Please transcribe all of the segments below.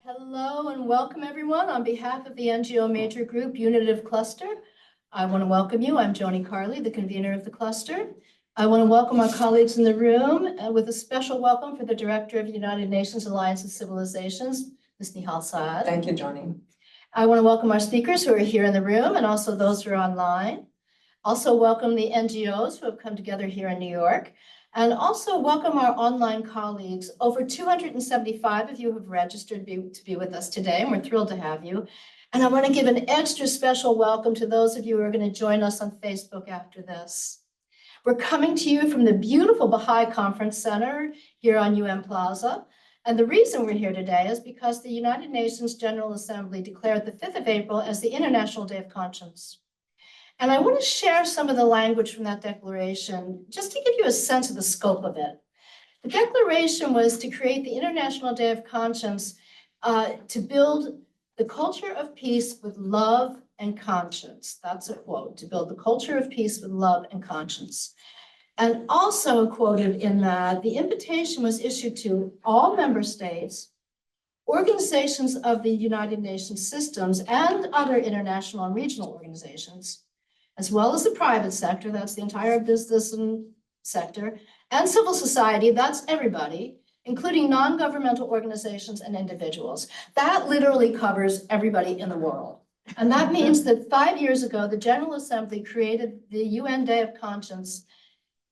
Hello and welcome everyone. On behalf of the NGO Major Group Unitive Cluster, I want to welcome you. I'm Joni Carley, the convener of the cluster. I want to welcome our colleagues in the room with a special welcome for the Director of the United Nations Alliance of Civilizations, Ms. Nihal Saad. Thank you, Joni. I want to welcome our speakers who are here in the room and also those who are online. Also welcome the NGOs who have come together here in New York. And also welcome our online colleagues. Over 275 of you have registered to be with us today, and we're thrilled to have you. And I want to give an extra special welcome to those of you who are going to join us on Facebook after this. We're coming to you from the beautiful Baha'i Conference Center here on UN Plaza. And the reason we're here today is because the United Nations General Assembly declared the 5th of April as the International Day of Conscience. And I want to share some of the language from that declaration, just to give you a sense of the scope of it. The declaration was to create the International Day of Conscience to build the culture of peace with love and conscience. That's a quote, to build the culture of peace with love and conscience. And also quoted in that, the invitation was issued to all member states, organizations of the United Nations systems, and other international and regional organizations, as well as the private sector, that's the entire business and sector, and civil society, that's everybody, including non-governmental organizations and individuals. That literally covers everybody in the world. And that means that 5 years ago, the General Assembly created the UN Day of Conscience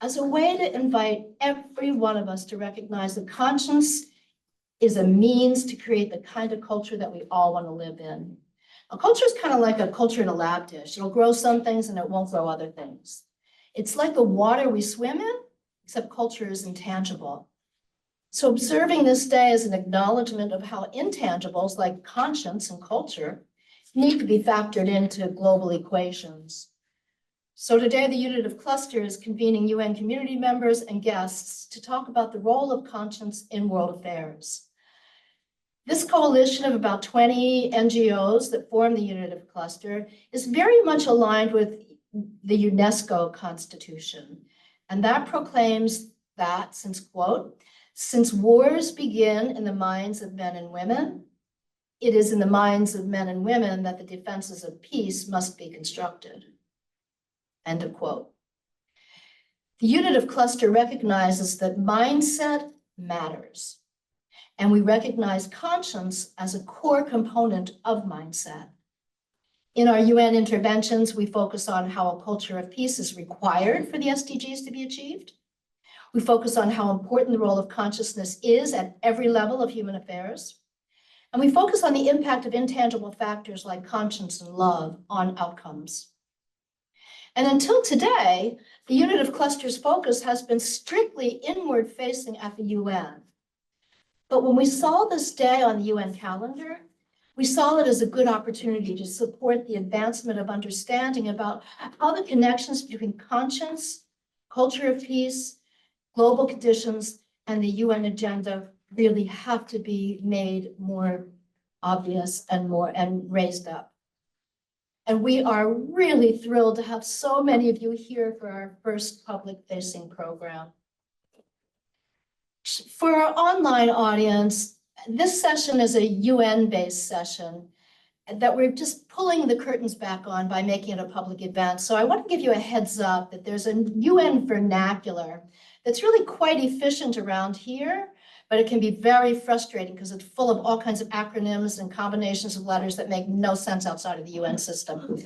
as a way to invite every one of us to recognize that conscience is a means to create the kind of culture that we all want to live in. A culture is kind of like a culture in a lab dish. It'll grow some things and it won't grow other things. It's like the water we swim in, except culture is intangible. So observing this day as an acknowledgement of how intangibles like conscience and culture need to be factored into global equations. So today, the Unitive Cluster is convening UN community members and guests to talk about the role of conscience in world affairs. This coalition of about 20 NGOs that form the Unitive Cluster is very much aligned with the UNESCO Constitution. And that proclaims that, since wars begin in the minds of men and women, it is in the minds of men and women that the defenses of peace must be constructed. End of quote. The Unitive Cluster recognizes that mindset matters. And we recognize conscience as a core component of mindset. In our UN interventions, we focus on how a culture of peace is required for the SDGs to be achieved. We focus on how important the role of consciousness is at every level of human affairs. And we focus on the impact of intangible factors like conscience and love on outcomes. And until today, the Unitive Cluster's focus has been strictly inward facing at the UN. But when we saw this day on the UN calendar, we saw it as a good opportunity to support the advancement of understanding about how the connections between conscience, culture of peace, global conditions, and the UN agenda really have to be made more obvious and raised up. And we are really thrilled to have so many of you here for our first public-facing program. For our online audience, this session is a UN-based session that we're just pulling the curtains back on by making it a public event. So I want to give you a heads up that there's a UN vernacular that's really quite efficient around here, but it can be very frustrating because it's full of all kinds of acronyms and combinations of letters that make no sense outside of the UN system.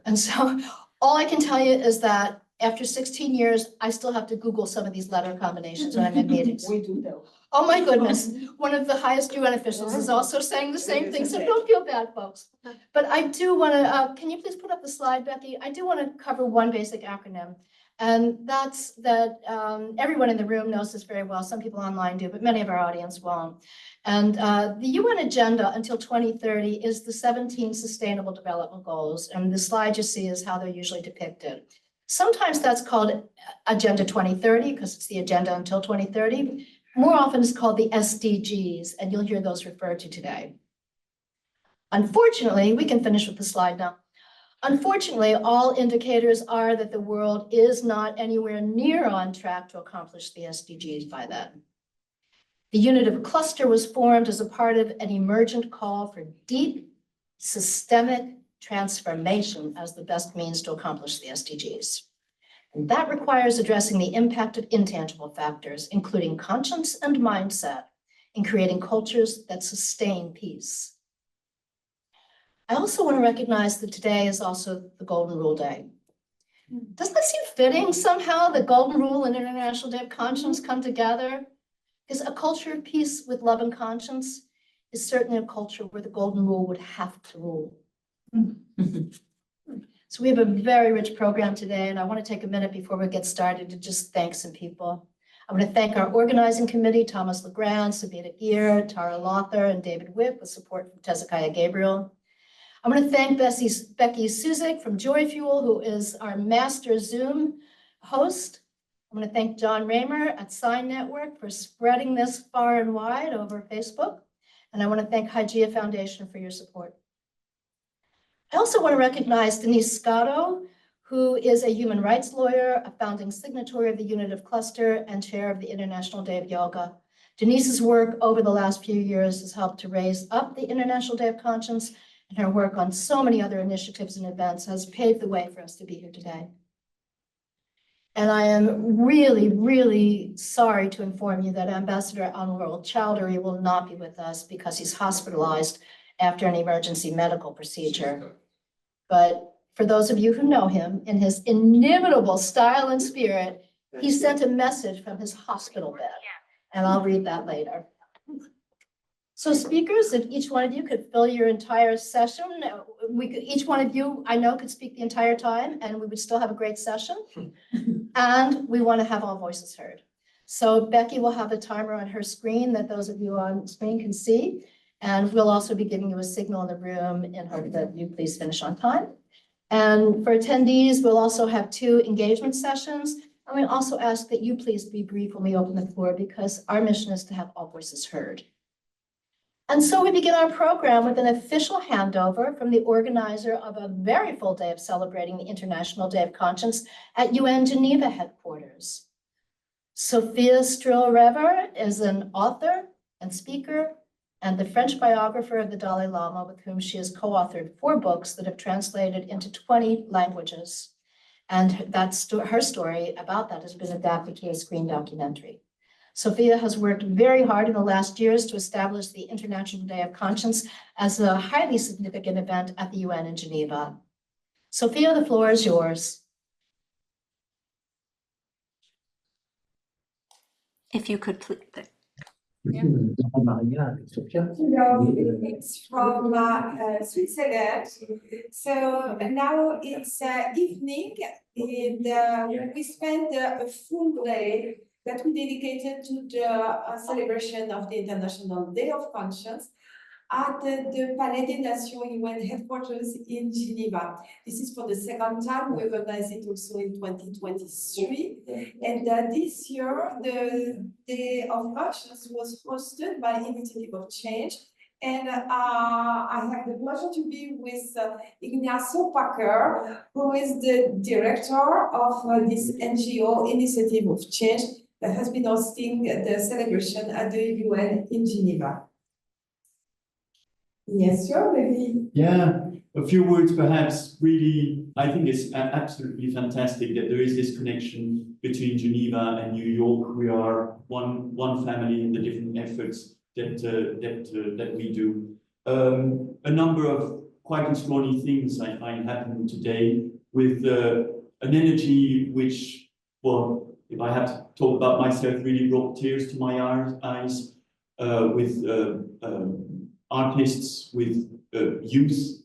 And so all I can tell you is that after 16 years, I still have to Google some of these letter combinations when I'm in meetings. We do though. Oh my goodness, one of the highest UN officials is also saying the same thing, so don't feel bad, folks. But I do want to, can you please put up the slide, Becky? I do want to cover one basic acronym. And that's that everyone in the room knows this very well. Some people online do, but many of our audience won't. And the UN agenda until 2030 is the 17 Sustainable Development Goals. And the slide you see is how they're usually depicted. Sometimes that's called Agenda 2030 because it's the agenda until 2030. More often it's called the SDGs, and you'll hear those referred to today. Unfortunately, we can finish with the slide now. Unfortunately, all indicators are that the world is not anywhere near on track to accomplish the SDGs by then. The unit of cluster was formed as a part of an emergent call for deep systemic transformation as the best means to accomplish the SDGs. And that requires addressing the impact of intangible factors, including conscience and mindset, in creating cultures that sustain peace. I also want to recognize that today is also the Golden Rule Day. Doesn't it seem fitting somehow that Golden Rule and International Day of Conscience come together? Because a culture of peace with love and conscience is certainly a culture where the Golden Rule would have to rule. So we have a very rich program today, and I want to take a minute before we get started to just thank some people. I want to thank our organizing committee, Thomas Legrand, Sabina Gear, Tara Lother, and David Whip, with support from Tezekiah Gabriel. I want to thank Becky Suzik from Joy Fuel, who is our master Zoom host. I want to thank John Raymer at Sign Network for spreading this far and wide over Facebook. And I want to thank Hygeia Foundation for your support. I also want to recognize Denise Scotto, who is a human rights lawyer, a founding signatory of the Unit of Cluster, and chair of the International Day of Yoga. Denise's work over the last few years has helped to raise up the International Day of Conscience, and her work on so many other initiatives and events has paved the way for us to be here today. And I am really, really sorry to inform you that Ambassador Anwar Chowdhury will not be with us because he's hospitalized after an emergency medical procedure. But for those of you who know him, in his inimitable style and spirit, he sent a message from his hospital bed, and I'll read that later. So speakers, if each one of you could fill your entire session, each one of you I know could speak the entire time, and we would still have a great session. And we want to have all voices heard. So Becky will have a timer on her screen that those of you on screen can see. And we'll also be giving you a signal in the room in hope that you please finish on time. And for attendees, we'll also have 2 engagement sessions. And we also ask that you please be brief when we open the floor, because our mission is to have all voices heard. And so we begin our program with an official handover from the organizer of a very full day of celebrating the International Day of Conscience at UN Geneva headquarters. Sophia Strill-Rever is an author and speaker and the French biographer of the Dalai Lama, with whom she has co-authored 4 books that have translated into 20 languages. And her story about that has been adapted to a screen documentary. Sophia has worked very hard in the last years to establish the International Day of Conscience as a highly significant event at the UN in Geneva. Sophia, the floor is yours. If you could please. Yeah. It's from Switzerland. So now it's evening, and we spent a full day that we dedicated to the celebration of the International Day of Conscience at the Palais des Nations UN headquarters in Geneva. This is for the second time. We organized it also in 2023. And this year, the Day of Conscience was hosted by Initiative of Change. And I have the pleasure to be with Ignacio Packer, who is the director of this NGO, Initiative of Change, that has been hosting the celebration at the UN in Geneva. Yes, sure, maybe. Yeah, a few words perhaps. Really, I think it's absolutely fantastic that there is this connection between Geneva and New York. We are one family in the different efforts that we do. A number of quite extraordinary things I find happening today with an energy which, well, if I have to talk about myself, really brought tears to my eyes with artists, with youth,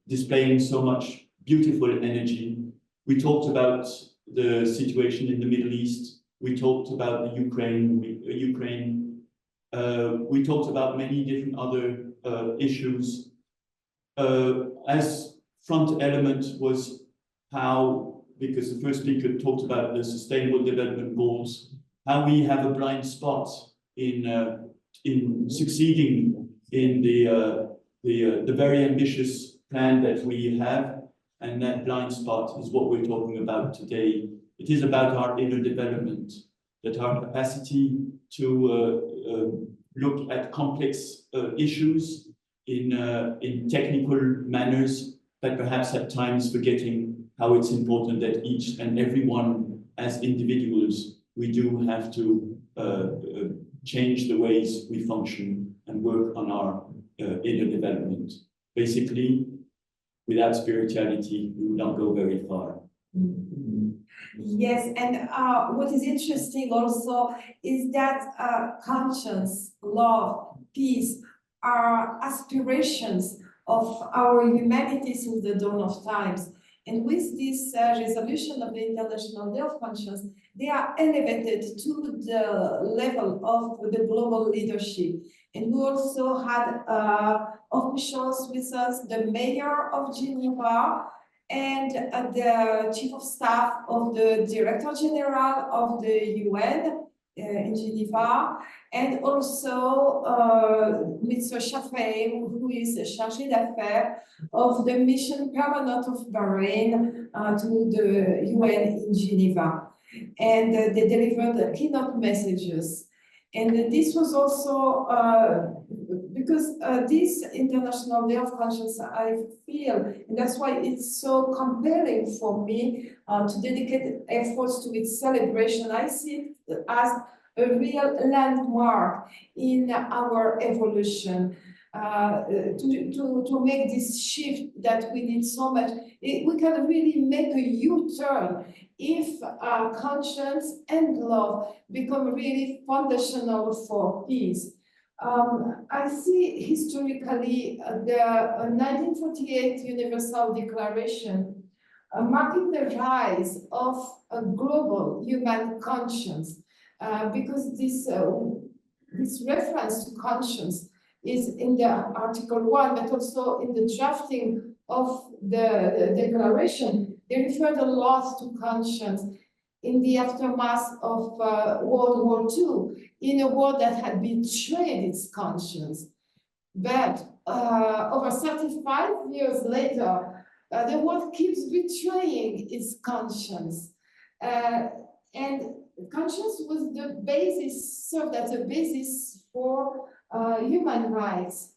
displaying so much beautiful energy. We talked about the situation in the Middle East. We talked about the Ukraine. We talked about many different other issues. As front element was how, because the first speaker talked about the Sustainable Development Goals, how we have a blind spot in succeeding in the very ambitious plan that we have, and that blind spot is what we're talking about today. It is about our inner development, that our capacity to look at complex issues in technical manners, but perhaps at times forgetting how it's important that each and everyone as individuals, we do have to change the ways we function and work on our inner development. Basically, without spirituality, we will not go very far. Yes, and what is interesting also is that conscience, love, peace are aspirations of our humanity since the dawn of times. And with this resolution of the International Day of Conscience, they are elevated to the level of the global leadership. And we also had officials with us, the mayor of Geneva, and the chief of staff of the director general of the UN in Geneva, and also Mr. Shafei, who is chargé d'affaires of the mission permanent of Bahrain to the UN in Geneva. And they delivered the keynote messages. And this was also because this International Day of Conscience, I feel, and that's why it's so compelling for me to dedicate efforts to its celebration. I see it as a real landmark in our evolution. To make this shift that we need so much, we can really make a U-turn if conscience and love become really foundational for peace. I see historically the 1948 Universal Declaration marking the rise of a global human conscience, because this reference to conscience is in the Article 1, but also in the drafting of the declaration. They referred a lot to conscience in the aftermath of World War II, in a war that had betrayed its conscience. But over 35 years later, the world keeps betraying its conscience. And conscience was the basis, served as a basis for human rights.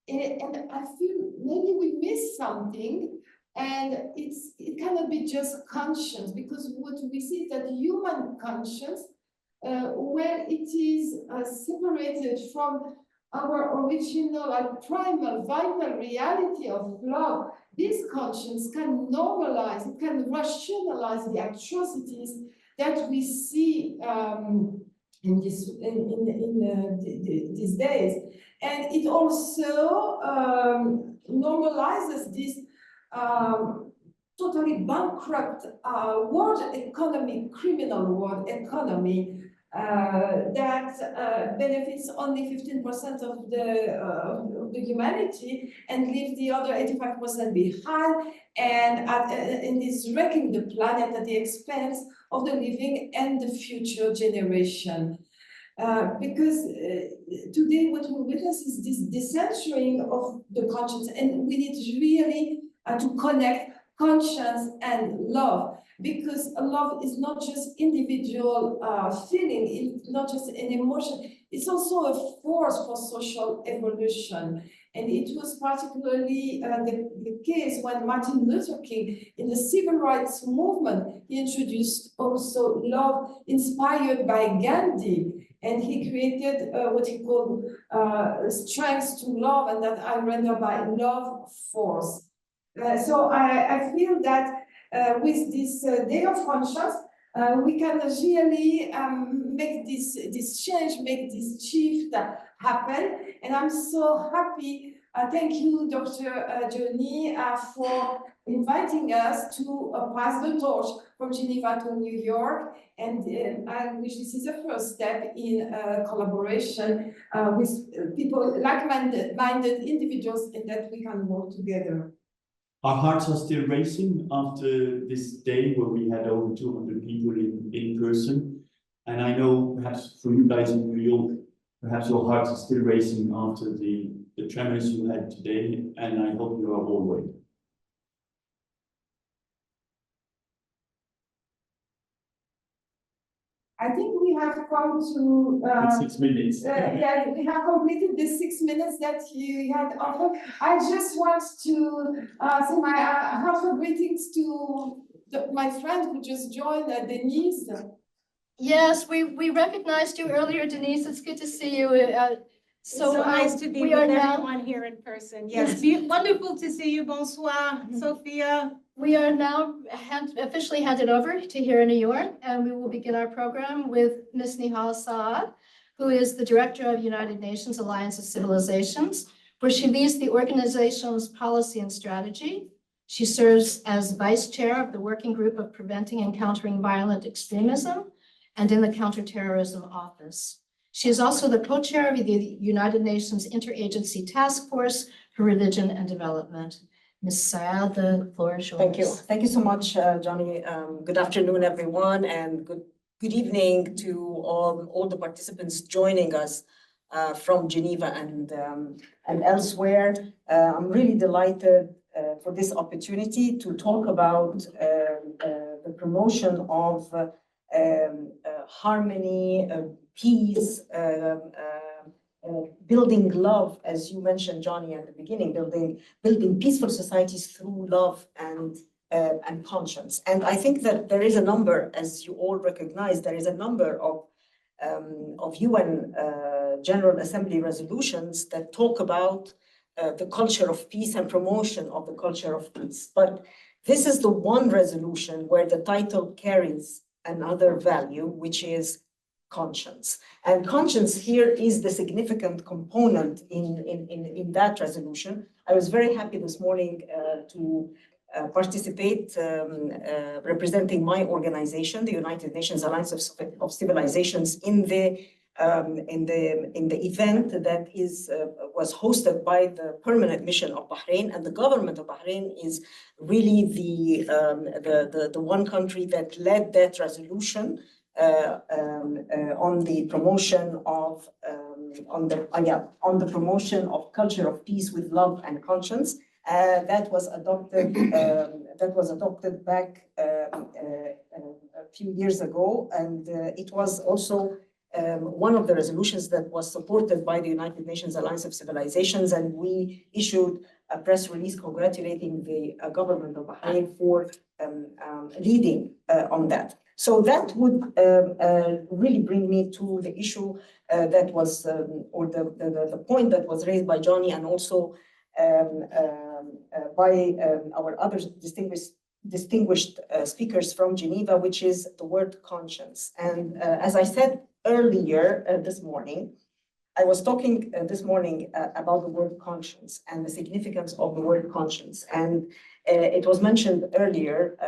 And I feel maybe we miss something, and it cannot be just conscience, because what we see is that human conscience, when it is separated from our original, like primal, vital reality of love, this conscience can normalize, it can rationalize the atrocities that we see in these days. And it also normalizes this totally bankrupt world economy, criminal world economy, that benefits only 15% of the humanity and leaves the other 85% behind, and is wrecking the planet at the expense of the living and the future generation. Because today what we witness is this decentering of the conscience, and we need really to connect conscience and love, because love is not just individual feeling, it's not just an emotion, it's also a force for social evolution. And it was particularly the case when Martin Luther King, in the civil rights movement, he introduced also love inspired by Gandhi. And he created what he called strength to love, and that I render by love force. So I feel that with this Day of Conscience, we can really make this change, make this shift happen. And I'm so happy. Thank you, Dr. Johnny, for inviting us to pass the torch from Geneva to New York. And I wish this is the first step in collaboration with people, like-minded individuals, and that we can work together. Our hearts are still racing after this day where we had over 200 people in person. And I know perhaps for you guys in New York, perhaps your hearts are still racing after the tremors you had today. And I hope you are all well. I think we have come to, With 6 minutes. yeah, we have completed the 6 minutes that you had offered. I just want to say my heartfelt greetings to my friend who just joined, Denise. Yes, we recognized you earlier, Denise. It's good to see you. So nice to be we with are now, everyone here in person. Yes. Yes, wonderful to see you. Bonsoir, Sophia. we are now officially handed over to here in New York, and we will begin our program with Ms. Nihal Saad, who is the Director of United Nations Alliance of Civilizations, where she leads the organization's policy and strategy. She serves as Vice Chair of the Working Group of Preventing and Countering Violent Extremism and in the Counterterrorism Office. She is also the co-chair of the United Nations Interagency Task Force for Religion and Development. Ms. Saad, the floor is yours. Thank you. Thank you so much, Johnny. Good afternoon, everyone, and good evening to all the participants joining us from Geneva and elsewhere. I'm really delighted for this opportunity to talk about the promotion of harmony, peace, building love, as you mentioned, Johnny, at the beginning, building peaceful societies through love and conscience. And I think that there is a number, as you all recognize, there is a number of UN General Assembly resolutions that talk about the culture of peace and promotion of the culture of peace. But this is the one resolution where the title carries another value, which is conscience. And conscience here is the significant component in that resolution. I was very happy this morning to participate representing my organization, the United Nations Alliance of Civilizations, in the event that was hosted by the permanent mission of Bahrain, and the government of Bahrain is really the one country that led that resolution on the promotion of promotion of culture of peace with love and conscience. That was adopted back a few years ago, and it was also one of the resolutions that was supported by the United Nations Alliance of Civilizations, and we issued a press release congratulating the government of Bahrain for leading on that. So that would really bring me to the issue that was, or the point that was raised by Johnny, and also by our other distinguished speakers from Geneva, which is the word conscience. And as I said earlier this morning, I was talking this morning about the word conscience and the significance of the word conscience. And it was mentioned earlier,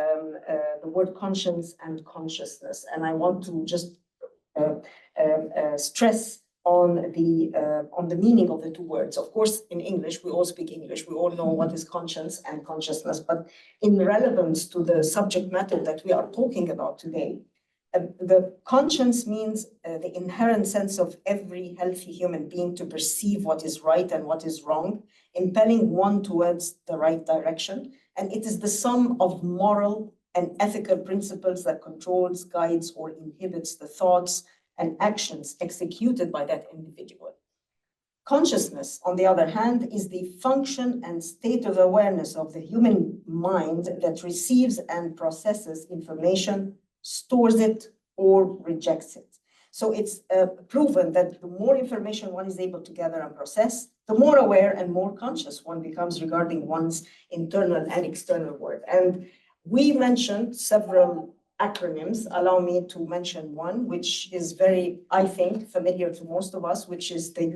the word conscience and consciousness. And I want to just stress on the meaning of the two words. Of course, in English, we all speak English. We all know what is conscience and consciousness. But in relevance to the subject matter that we are talking about today, the conscience means the inherent sense of every healthy human being to perceive what is right and what is wrong, impelling one towards the right direction. And it is the sum of moral and ethical principles that controls, guides, or inhibits the thoughts and actions executed by that individual. Consciousness, on the other hand, is the function and state of awareness of the human mind that receives and processes information, stores it, or rejects it. So it's proven that the more information one is able to gather and process, the more aware and more conscious one becomes regarding one's internal and external world. And we mentioned several acronyms. Allow me to mention one, which is very, I think, familiar to most of us, which is the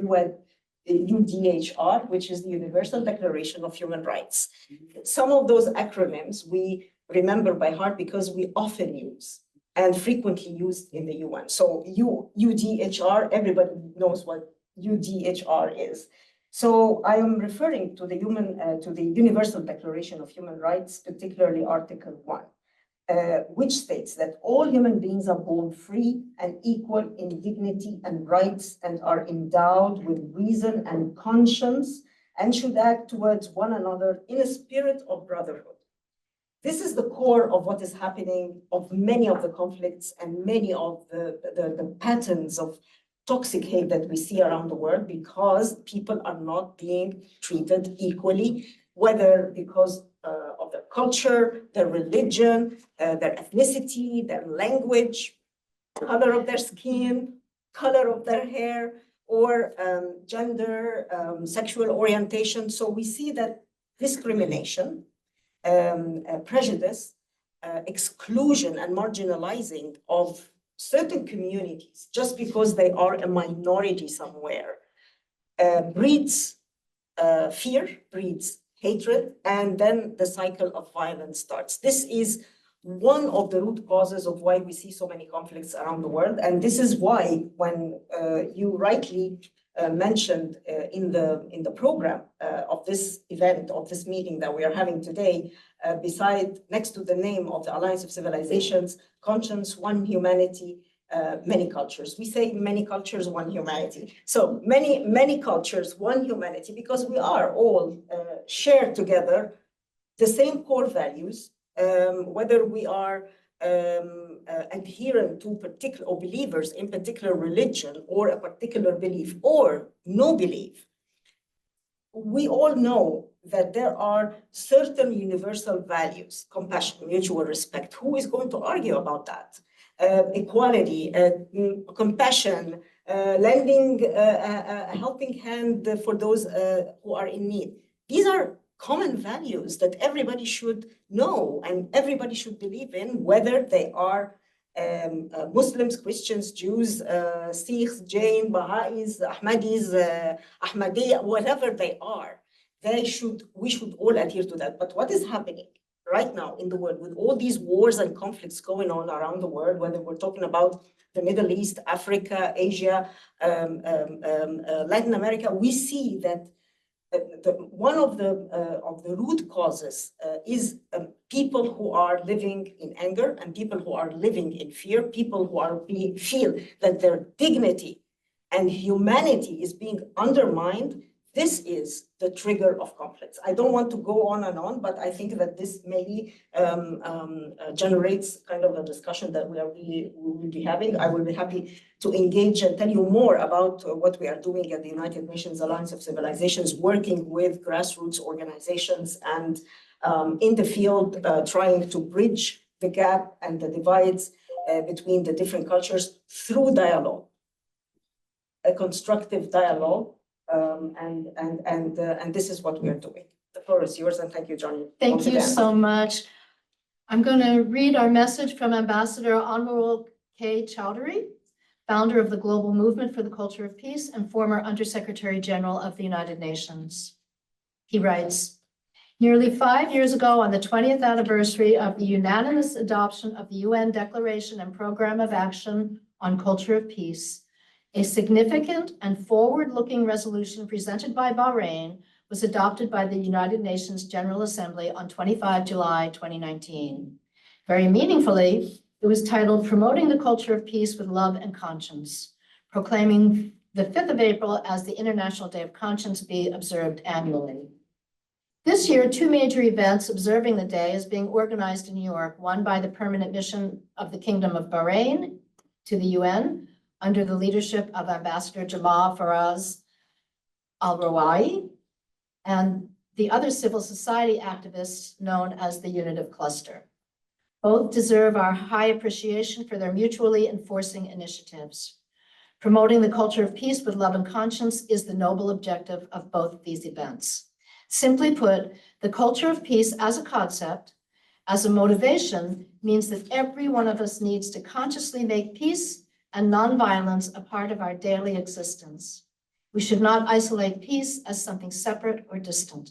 UDHR, which is the Universal Declaration of Human Rights. Some of those acronyms we remember by heart because we often use and frequently used in the UN. So UDHR, everybody knows what UDHR is. So I am referring to the Universal Declaration of Human Rights, particularly Article 1. Which states that all human beings are born free and equal in dignity and rights and are endowed with reason and conscience and should act towards one another in a spirit of brotherhood. this is the core of what is happening of many of the conflicts and many of the patterns of toxic hate that we see around the world, because people are not being treated equally, whether because of their culture, their religion, their ethnicity, their language, color of their skin, color of their hair, or gender, sexual orientation. So we see that discrimination, prejudice, exclusion, and marginalizing of certain communities just because they are a minority somewhere breeds fear, breeds hatred, and then the cycle of violence starts. This is one of the root causes of why we see so many conflicts around the world. And this is why when you rightly mentioned in the program of this event, of this meeting that we are having today, beside, next to the name of the Alliance of Civilizations, Conscience, One Humanity, many cultures. We say many cultures, one humanity. So many cultures, one humanity, because we are all share together the same core values, whether we are adherent to particular or believers in particular religion or a particular belief or no belief. We all know that there are certain universal values: compassion, mutual respect. Who is going to argue about that? Equality, compassion, lending a helping hand for those who are in need. These are common values that everybody should know and everybody should believe in, whether they are Muslims, Christians, Jews, Sikhs, Jain, Baha'is, Ahmadis, Ahmadiyya, whatever they are. We should all adhere to that. But what is happening right now in the world with all these wars and conflicts going on around the world, whether we're talking about the Middle East, Africa, Asia, Latin America, we see that one of the root causes is people who are living in anger and people who are living in fear, people who feel that their dignity and humanity is being undermined. This is the trigger of conflicts. I don't want to go on and on, but I think that this maybe generates kind of a discussion that we will be having. I will be happy to engage and tell you more about what we are doing at the United Nations Alliance of Civilizations, working with grassroots organizations and in the field, trying to bridge the gap and the divides between the different cultures through dialogue, a constructive dialogue. And this is what we are doing. The floor is yours, and thank you, Johnny. Thank you so much. I'm going to read our message from Ambassador Honorable K. Chowdhury, founder of the Global Movement for the Culture of Peace and former Undersecretary General of the United Nations. He writes, nearly 5 years ago, on the 20th anniversary of the unanimous adoption of the UN Declaration and Program of Action on Culture of Peace, a significant and forward-looking resolution presented by Bahrain was adopted by the United Nations General Assembly on 25 July 2019. Very meaningfully, it was titled Promoting the Culture of Peace with Love and Conscience, proclaiming the 5th of April as the International Day of Conscience be observed annually. This year, 2 major events observing the day is being organized in New York, one by the Permanent Mission of the Kingdom of Bahrain to the UN, under the leadership of Ambassador Jamal Faraz Al-Rawai, and the other civil society activists known as the Unitive Cluster. Both deserve our high appreciation for their mutually enforcing initiatives. Promoting the culture of peace with love and conscience is the noble objective of both of these events. Simply put, the culture of peace as a concept, as a motivation, means that every one of us needs to consciously make peace and nonviolence a part of our daily existence. We should not isolate peace as something separate or distant.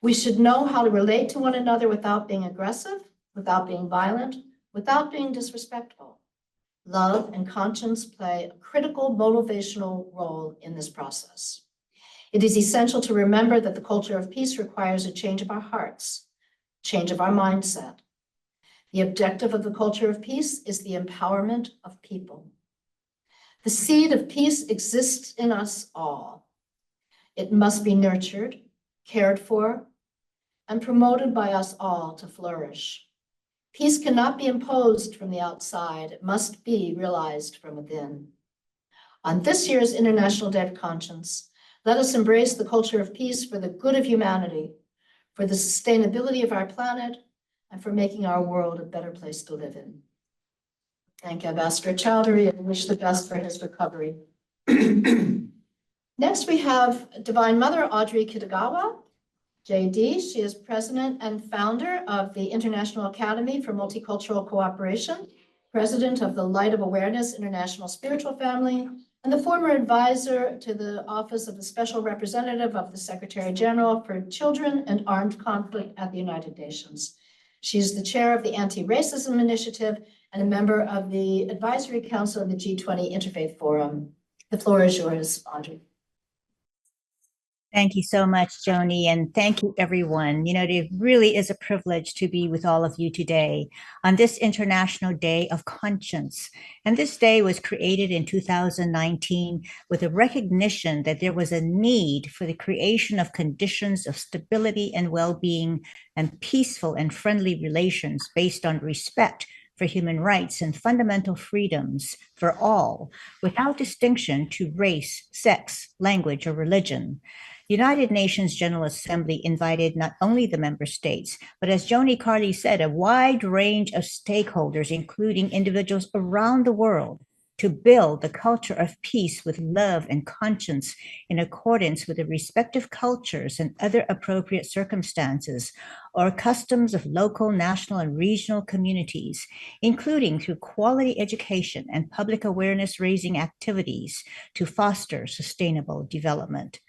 We should know how to relate to one another without being aggressive, without being violent, without being disrespectful. Love and conscience play a critical motivational role in this process. It is essential to remember that the culture of peace requires a change of our hearts, change of our mindset. The objective of the culture of peace is the empowerment of people. The seed of peace exists in us all. It must be nurtured, cared for, and promoted by us all to flourish. Peace cannot be imposed from the outside. It must be realized from within. On this year's International Day of Conscience, let us embrace the culture of peace for the good of humanity, for the sustainability of our planet, and for making our world a better place to live in. Thank Ambassador Chowdhury and wish the best for his recovery. Next, we have Divine Mother Audrey Kitagawa, JD. She is president and founder of the International Academy for Multicultural Cooperation, president of the Light of Awareness International Spiritual Family, and the former advisor to the Office of the Special Representative of the Secretary General for Children and Armed Conflict at the United Nations. She's the chair of the Anti-Racism Initiative and a member of the Advisory Council of the G20 Interfaith Forum. The floor is yours, Audrey. Thank you so much, Joni, and thank you, everyone. You know, it really is a privilege to be with all of you today on this International Day of Conscience. And this day was created in 2019 with a recognition that there was a need for the creation of conditions of stability and well-being and peaceful and friendly relations based on respect for human rights and fundamental freedoms for all, without distinction to race, sex, language, or religion. United Nations General Assembly invited not only the member states, but as Joni Carley said, a wide range of stakeholders, including individuals around the world, to build the culture of peace with love and conscience in accordance with the respective cultures and other appropriate circumstances or customs of local, national, and regional communities, including through quality education and public awareness raising activities to foster sustainable development.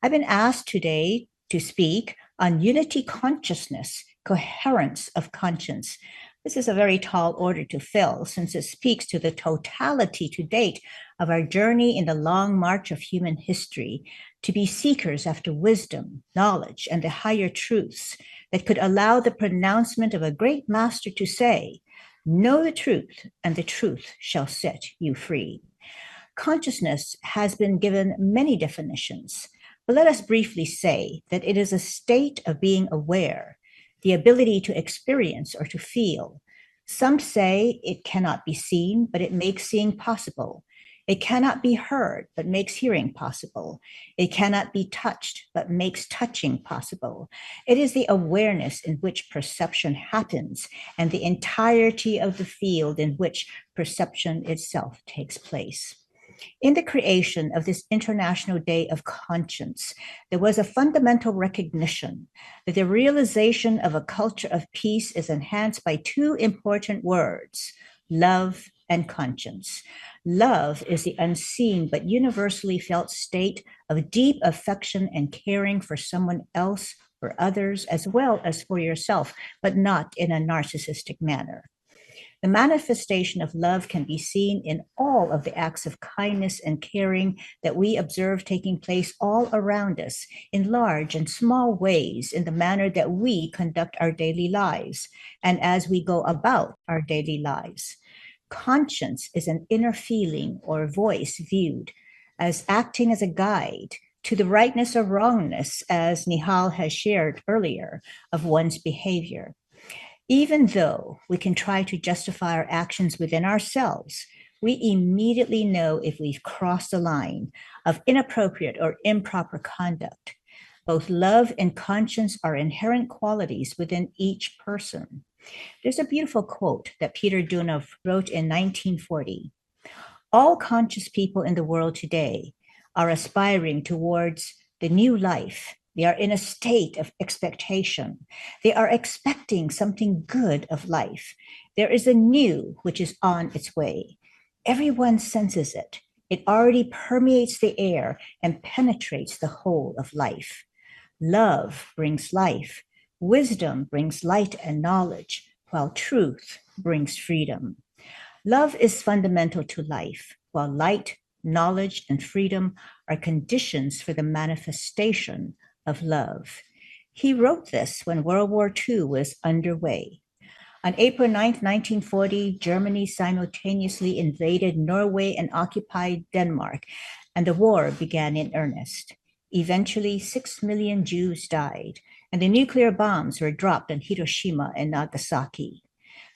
I've been asked today to speak on unity consciousness, coherence of conscience. This is a very tall order to fill since it speaks to the totality to date of our journey in the long march of human history to be seekers after wisdom, knowledge, and the higher truths that could allow the pronouncement of a great master to say, "Know the truth, and the truth shall set you free." Consciousness has been given many definitions. But let us briefly say that it is a state of being aware, the ability to experience or to feel. Some say it cannot be seen, but it makes seeing possible. It cannot be heard, but makes hearing possible. It cannot be touched, but makes touching possible. It is the awareness in which perception happens and the entirety of the field in which perception itself takes place. In the creation of this International Day of Conscience, there was a fundamental recognition that the realization of a culture of peace is enhanced by two important words, love and conscience. Love is the unseen but universally felt state of deep affection and caring for someone else, for others, as well as for yourself, but not in a narcissistic manner. The manifestation of love can be seen in all of the acts of kindness and caring that we observe taking place all around us in large and small ways in the manner that we conduct our daily lives and as we go about our daily lives. Conscience is an inner feeling or voice viewed as acting as a guide to the rightness or wrongness, as Nihal has shared earlier, of one's behavior. Even though we can try to justify our actions within ourselves, we immediately know if we've crossed a line of inappropriate or improper conduct. Both love and conscience are inherent qualities within each person. There's a beautiful quote that Peter Dunov wrote in 1940. All conscious people in the world today are aspiring towards the new life. They are in a state of expectation. They are expecting something good of life. There is a new which is on its way. Everyone senses it. It already permeates the air and penetrates the whole of life. Love brings life. Wisdom brings light and knowledge, while truth brings freedom. Love is fundamental to life, while light, knowledge, and freedom are conditions for the manifestation of love. He wrote this when World War II was underway. On April 9, 1940, Germany simultaneously invaded Norway and occupied Denmark, and the war began in earnest. Eventually, 6 million Jews died, and the nuclear bombs were dropped on Hiroshima and Nagasaki.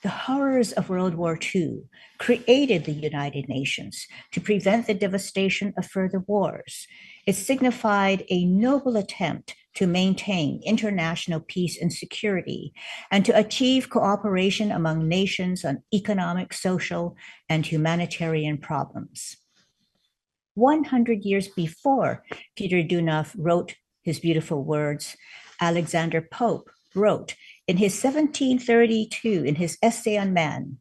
The horrors of World War II created the United Nations to prevent the devastation of further wars. It signified a noble attempt to maintain international peace and security and to achieve cooperation among nations on economic, social, and humanitarian problems. 100 years before Peter Dunoff wrote his beautiful words, Alexander Pope wrote in his 1732 in his essay on man,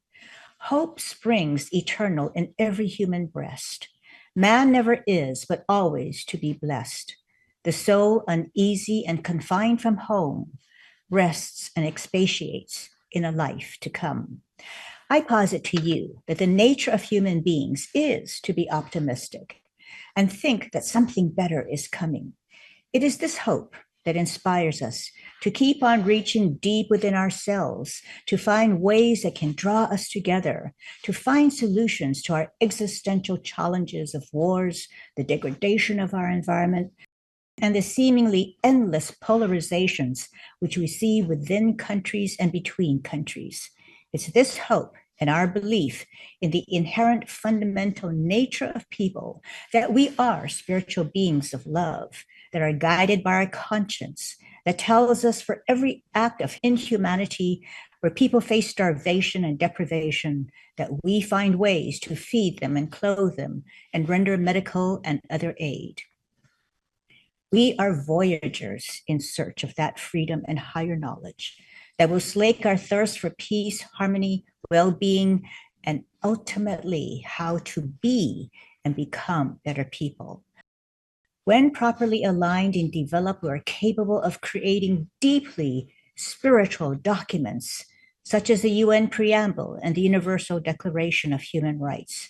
hope springs eternal in every human breast. Man never is, but always to be blessed. The soul uneasy and confined from home rests and expatiates in a life to come. I posit to you that the nature of human beings is to be optimistic and think that something better is coming. It is this hope that inspires us to keep on reaching deep within ourselves, to find ways that can draw us together, to find solutions to our existential challenges of wars, the degradation of our environment, and the seemingly endless polarizations which we see within countries and between countries. It's this hope and our belief in the inherent fundamental nature of people, that we are spiritual beings of love, that are guided by our conscience, that tells us for every act of inhumanity where people face starvation and deprivation, that we find ways to feed them and clothe them and render medical and other aid. We are voyagers in search of that freedom and higher knowledge that will slake our thirst for peace, harmony, well-being, and ultimately how to be and become better people. When properly aligned and developed, we are capable of creating deeply spiritual documents, such as the UN Preamble and the Universal Declaration of Human Rights.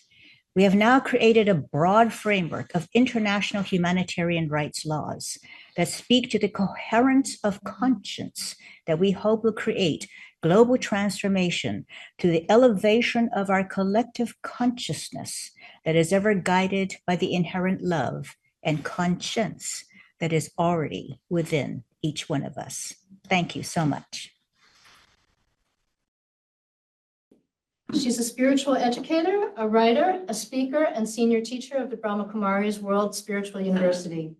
We have now created a broad framework of international humanitarian rights laws that speak to the coherence of conscience that we hope will create global transformation to the elevation of our collective consciousness that is ever guided by the inherent love and conscience that is already within each one of us. Thank you so much. She's a spiritual educator, a writer, a speaker, and senior teacher of the Brahma Kumaris World Spiritual University.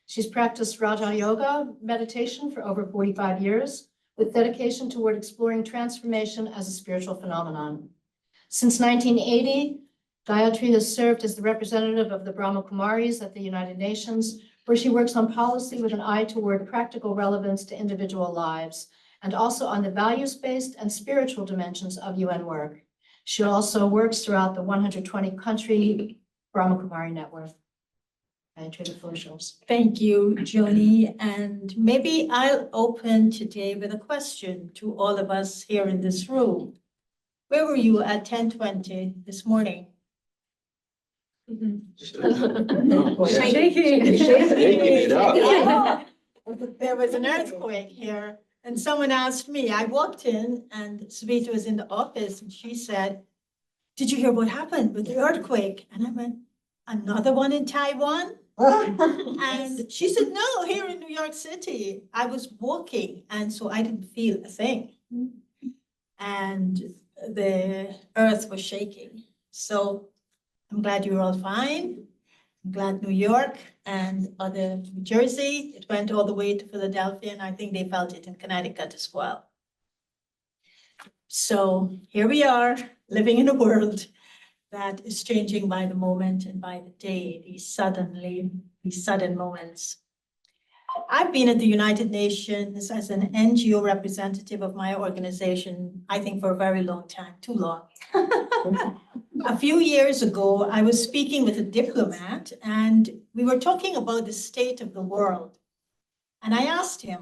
She's practiced Raja Yoga meditation for over 45 years, with dedication toward exploring transformation as a spiritual phenomenon. Since 1980, Gayatri has served as the representative of the Brahma Kumaris at the United Nations, where she works on policy with an eye toward practical relevance to individual lives, and also on the values-based and spiritual dimensions of UN work. She also works throughout the 120-country Brahma Kumari network. Gayatri, the floor is yours. Thank you, Joni. And maybe I'll open today with a question to all of us here in this room. Where were you at 10:20 this morning? Shaking it up. There was an earthquake here, and someone asked me. I walked in, and Savita was in the office, and she said, "Did you hear what happened with the earthquake?" And I went, "Another one in Taiwan?" And she said, "No, here in New York City." I was walking, and so I didn't feel a thing. And the earth was shaking. So I'm glad you're all fine. I'm glad New York and other New Jersey, it went all the way to Philadelphia, and I think they felt it in Connecticut as well. So here we are, living in a world that is changing by the moment and by the day, these sudden moments. I've been at the United Nations as an NGO representative of my organization, I think for a very long time, too long. A few years ago, I was speaking with a diplomat, and we were talking about the state of the world. And I asked him,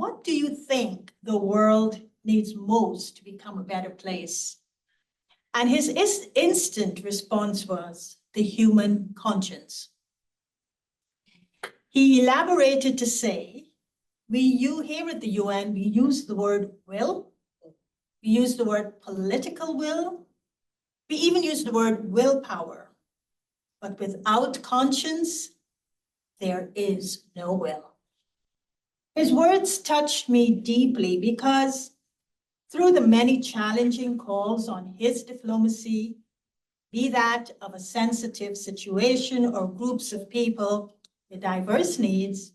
"What do you think the world needs most to become a better place?" And his instant response was the human conscience. He elaborated to say, you here at the UN, we use the word will, we use the word political will, we even use the word willpower, but without conscience, there is no will. His words touched me deeply because through the many challenging calls on his diplomacy, be that of a sensitive situation or groups of people with diverse needs,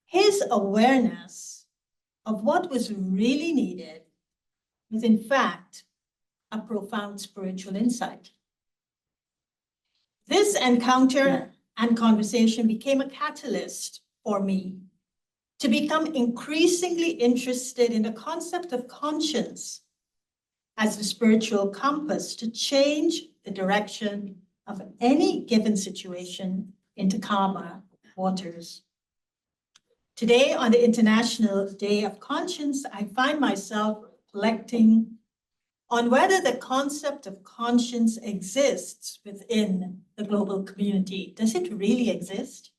his awareness of what was really needed was in fact a profound spiritual insight. This encounter and conversation became a catalyst for me to become increasingly interested in the concept of conscience as the spiritual compass to change the direction of any given situation into calmer waters. Today, on the International Day of Conscience, I find myself reflecting on whether the concept of conscience exists within the global community. Does it really exist?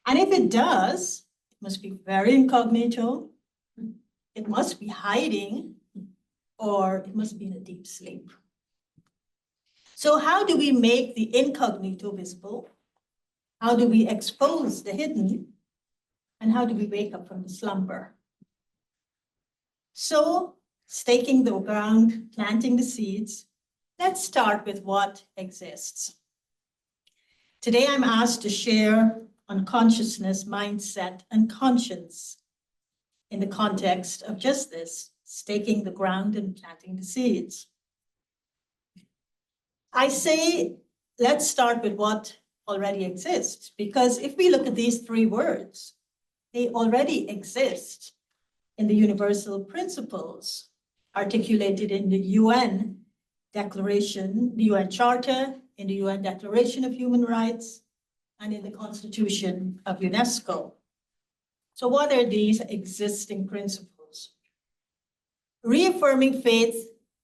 And if it does, it must be very incognito, it must be hiding, or it must be in a deep sleep. So how do we make the incognito visible? How do we expose the hidden? And how do we wake up from the slumber? So, staking the ground, planting the seeds, let's start with what exists. Today, I'm asked to share on consciousness, mindset, and conscience in the context of just this, staking the ground and planting the seeds. I say, let's start with what already exists, because if we look at these three words, they already exist in the universal principles articulated in the UN Declaration, the UN Charter, in the UN Declaration of Human Rights, and in the Constitution of UNESCO. So what are these existing principles? Reaffirming faith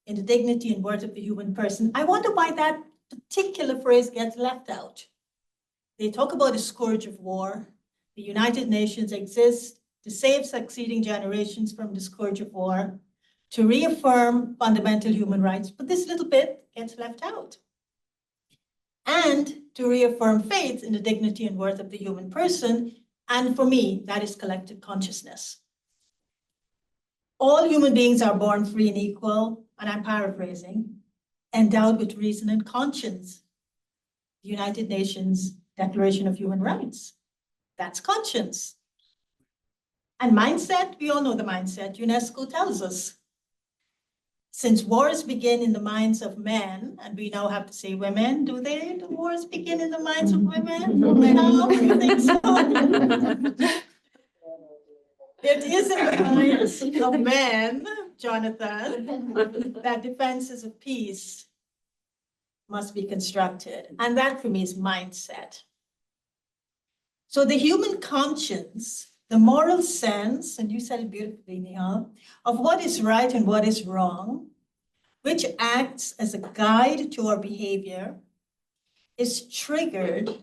in the dignity and worth of the human person. I wonder why that particular phrase gets left out. They talk about a scourge of war. The United Nations exists to save succeeding generations from the scourge of war, to reaffirm fundamental human rights, but this little bit gets left out. And to reaffirm faith in the dignity and worth of the human person, and for me, that is collective consciousness. All human beings are born free and equal, and I'm paraphrasing, endowed with reason and conscience. The United Nations Declaration of Human Rights. That's conscience. And mindset, we all know the mindset. UNESCO tells us, since wars begin in the minds of men, and we now have to say women, do they? The wars begin in the minds of women? No, you think so? It is in the minds of men, Jonathan, that defenses of peace must be constructed. And that for me is mindset. So the human conscience, the moral sense, and you said it beautifully, Nihal, of what is right and what is wrong, which acts as a guide to our behavior, is triggered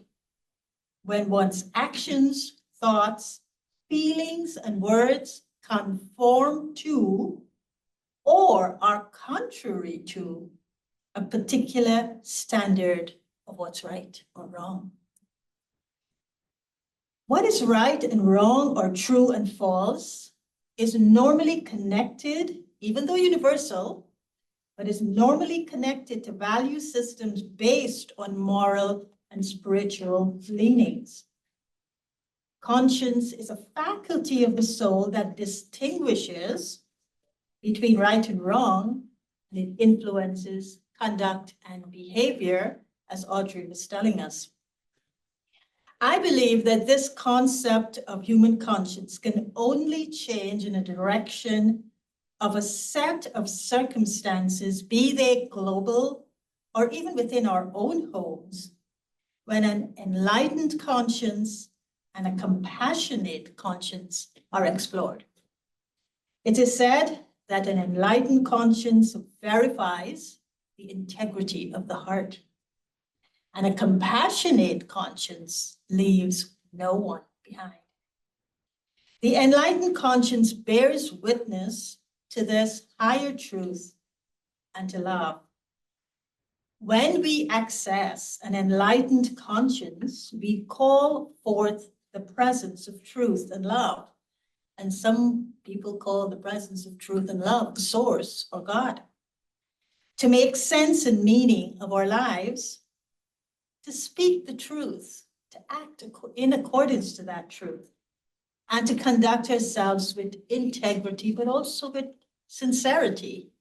when one's actions, thoughts, feelings, and words conform to or are contrary to a particular standard of what's right or wrong. What is right and wrong or true and false is normally connected, even though universal, but is normally connected to value systems based on moral and spiritual leanings. Conscience is a faculty of the soul that distinguishes between right and wrong, and it influences conduct and behavior, as Audrey was telling us. I believe that this concept of human conscience can only change in a direction of a set of circumstances, be they global or even within our own homes, when an enlightened conscience and a compassionate conscience are explored. It is said that an enlightened conscience verifies the integrity of the heart, and a compassionate conscience leaves no one behind. The enlightened conscience bears witness to this higher truth and to love. When we access an enlightened conscience, we call forth the presence of truth and love. And some people call the presence of truth and love the source or God. To make sense and meaning of our lives, to speak the truth, to act in accordance to that truth, and to conduct ourselves with integrity, but also with sincerity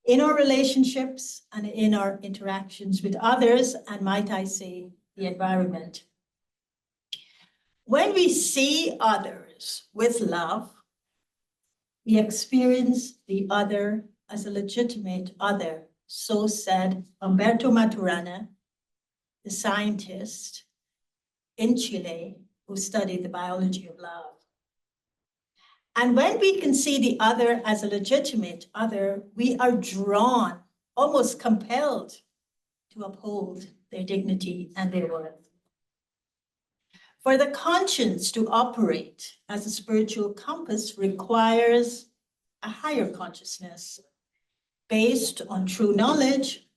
in our relationships and in our interactions with others, and might I say, the environment. When we see others with love, we experience the other as a legitimate other. So said Umberto Maturana, the scientist in Chile who studied the biology of love. And when we can see the other as a legitimate other, we are drawn, almost compelled, to uphold their dignity and their worth. For the conscience to operate as a spiritual compass requires a higher consciousness based on true knowledge,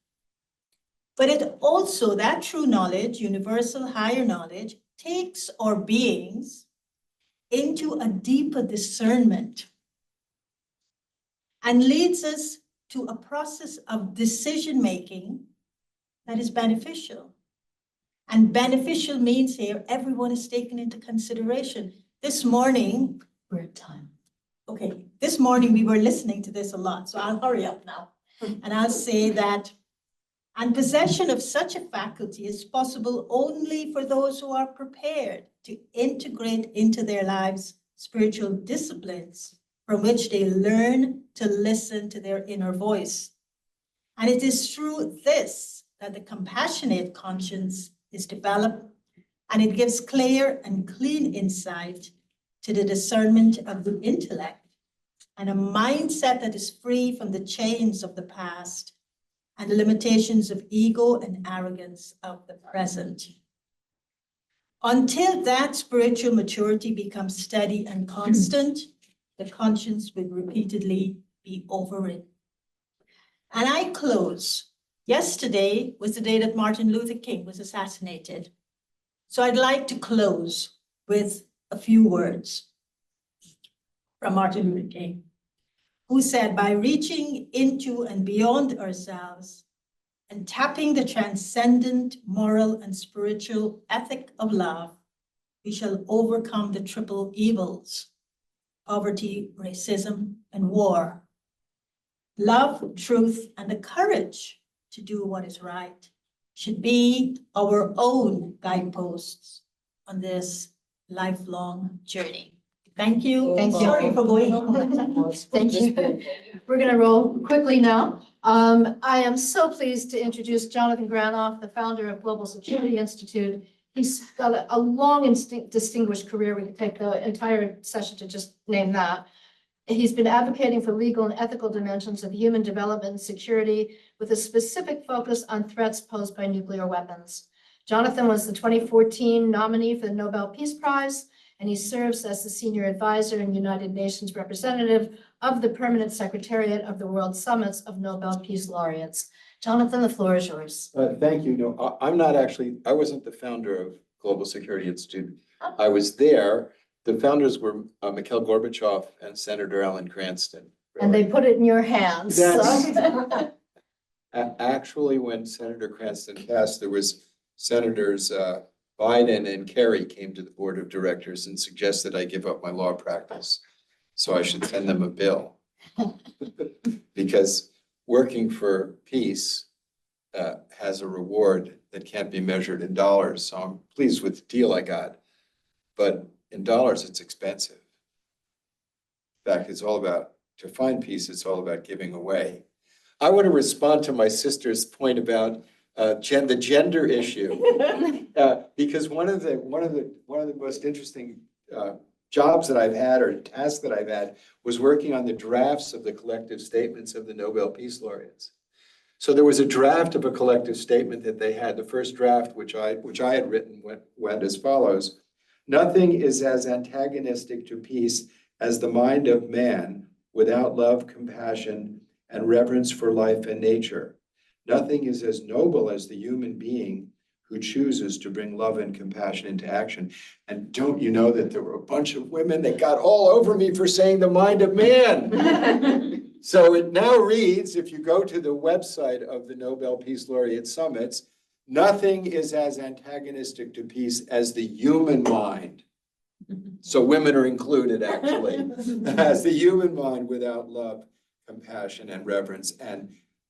but it also, that true knowledge, universal higher knowledge, takes our beings into a deeper discernment and leads us to a process of decision-making that is beneficial. And beneficial means here, everyone is taken into consideration. This morning, We're at time. okay, this morning we were listening to this a lot, so I'll hurry up now. And I'll say that, and possession of such a faculty is possible only for those who are prepared to integrate into their lives spiritual disciplines from which they learn to listen to their inner voice. And it is through this that the compassionate conscience is developed, and it gives clear and clean insight to the discernment of the intellect and a mindset that is free from the chains of the past and the limitations of ego and arrogance of the present. Until that spiritual maturity becomes steady and constant, the conscience will repeatedly be overridden. And I close. Yesterday was the day that Martin Luther King was assassinated. So I'd like to close with a few words from Martin Luther King, who said, by reaching into and beyond ourselves and tapping the transcendent moral and spiritual ethic of love, we shall overcome the triple evils: poverty, racism, and war. Love, truth, and the courage to do what is right should be our own guideposts on this lifelong journey. Thank you. Thank you. Sorry for going on. Thank you. We're going to roll quickly now. I am so pleased to introduce Jonathan Granoff, the founder of Global Security Institute. He's got a long and distinguished career. We could take the entire session to just name that. He's been advocating for legal and ethical dimensions of human development and security with a specific focus on threats posed by nuclear weapons. Jonathan was the 2014 nominee for the Nobel Peace Prize, and he serves as the senior advisor and United Nations representative of the Permanent Secretariat of the World Summits of Nobel Peace Laureates. Jonathan, the floor is yours. Thank you. No, I wasn't the founder of Global Security Institute. I was there. The founders were Mikhail Gorbachev and Senator Alan Cranston. And they put it in your hands. So. Actually, when Senator Cranston passed, there was Senators Biden and Kerry came to the board of directors and suggested I give up my law practice. So I should send them a bill. Because working for peace has a reward that can't be measured in dollars. So I'm pleased with the deal I got. But in dollars, it's expensive. In fact, it's all about, to find peace, it's all about giving away. I want to respond to my sister's point about the gender issue, because one of the most interesting jobs that I've had, or tasks that I've had, was working on the drafts of the collective statements of the Nobel Peace Laureates. So there was a draft of a collective statement that they had. The first draft, which I had written, went as follows: nothing is as antagonistic to peace as the mind of man without love, compassion, and reverence for life and nature. Nothing is as noble as the human being who chooses to bring love and compassion into action. And don't you know that there were a bunch of women that got all over me for saying the mind of man? So it now reads, if you go to the website of the Nobel Peace Laureate Summits, nothing is as antagonistic to peace as the human mind. So women are included, actually, as the human mind without love, compassion, and reverence.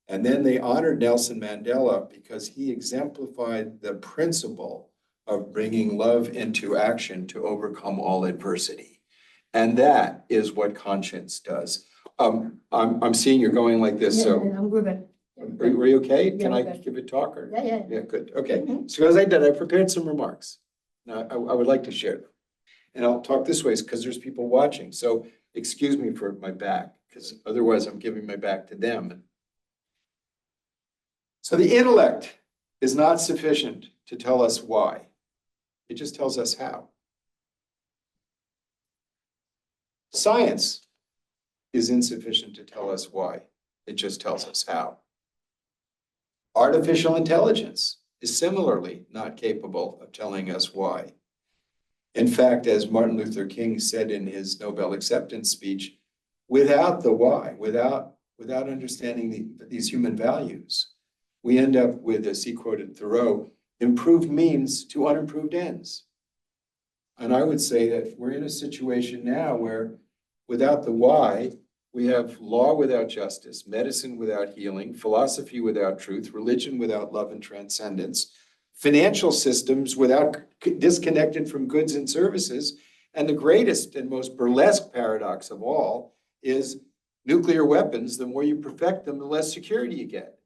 And then they honored Nelson Mandela because he exemplified the principle of bringing love into action to overcome all adversity. And that is what conscience does. I'm seeing you're going like this, so. I'm good. Are you okay? Yeah, Can I okay. give a talk or? Yeah. Yeah, good. Okay. Mhm. So as I did, I prepared some remarks. Now, I would like to share them. And I'll talk this way because there's people watching. So excuse me for my back, because otherwise I'm giving my back to them. So the intellect is not sufficient to tell us why. It just tells us how. Science is insufficient to tell us why. It just tells us how. Artificial intelligence is similarly not capable of telling us why. In fact, as Martin Luther King said in his Nobel acceptance speech, without the why, without understanding these human values, we end up with, as he quoted Thoreau, improved means to unimproved ends. And I would say that we're in a situation now where without the why, we have law without justice, medicine without healing, philosophy without truth, religion without love and transcendence, financial systems disconnected from goods and services. And the greatest and most burlesque paradox of all is nuclear weapons. The more you perfect them, the less security you get.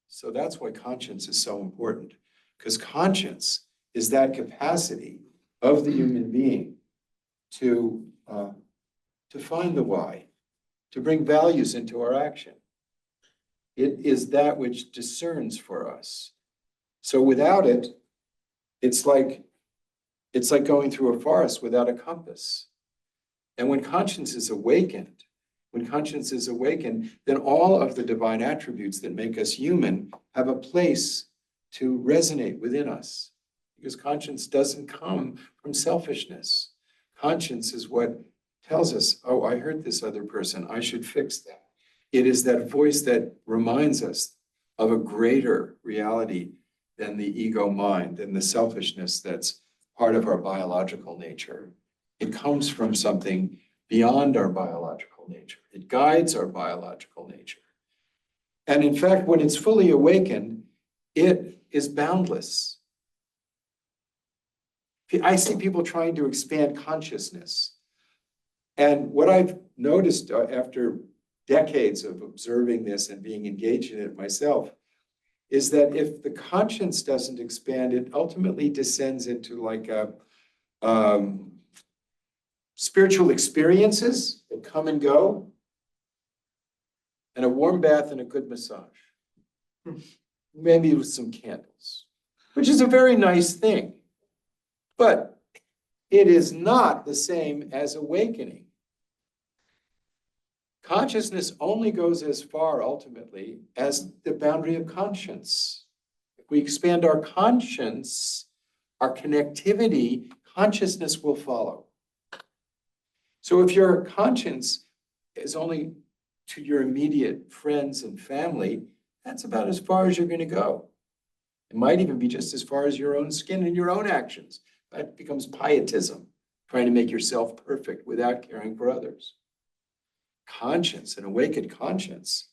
So that's why conscience is so important, because conscience is that capacity of the human being to find the why, to bring values into our action. It is that which discerns for us. So without it, it's like going through a forest without a compass. And when conscience is awakened, then all of the divine attributes that make us human have a place to resonate within us. Because conscience doesn't come from selfishness. Conscience is what tells us, oh, I hurt this other person, I should fix that. It is that voice that reminds us of a greater reality than the ego mind, than the selfishness that's part of our biological nature. It comes from something beyond our biological nature. It guides our biological nature. And in fact, when it's fully awakened, it is boundless. I see people trying to expand consciousness. And what I've noticed after decades of observing this and being engaged in it myself is that if the conscience doesn't expand, it ultimately descends into like spiritual experiences that come and go, and a warm bath and a good massage, maybe with some candles, which is a very nice thing. But it is not the same as awakening. Consciousness only goes as far ultimately as the boundary of conscience. If we expand our conscience, our connectivity, consciousness will follow. So if your conscience is only to your immediate friends and family, that's about as far as you're going to go. It might even be just as far as your own skin and your own actions. That becomes pietism, trying to make yourself perfect without caring for others. Conscience, an awakened conscience.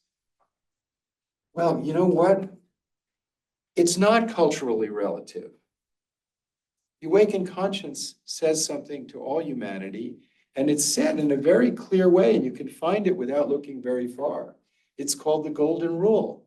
Well, you know what? It's not culturally relative. The awakened conscience says something to all humanity, and it's said in a very clear way, and you can find it without looking very far. It's called the Golden Rule.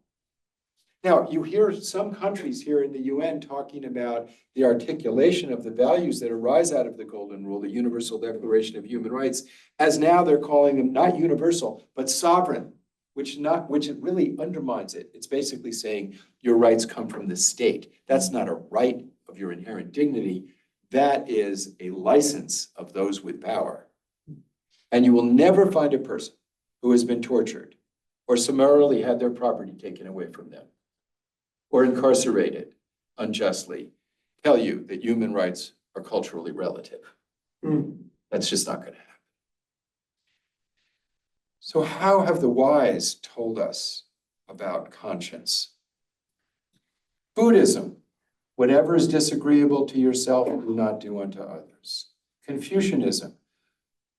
Now, you hear some countries here in the UN talking about the articulation of the values that arise out of the Golden Rule, the Universal Declaration of Human Rights, as now they're calling them not universal, but sovereign, which it really undermines it. It's basically saying your rights come from the state. That's not a right of your inherent dignity. That is a license of those with power. And you will never find a person who has been tortured or summarily had their property taken away from them, or incarcerated, unjustly tell you that human rights are culturally relative. That's just not going to happen. So how have the wise told us about conscience? Buddhism, whatever is disagreeable to yourself, do not do unto others. Confucianism,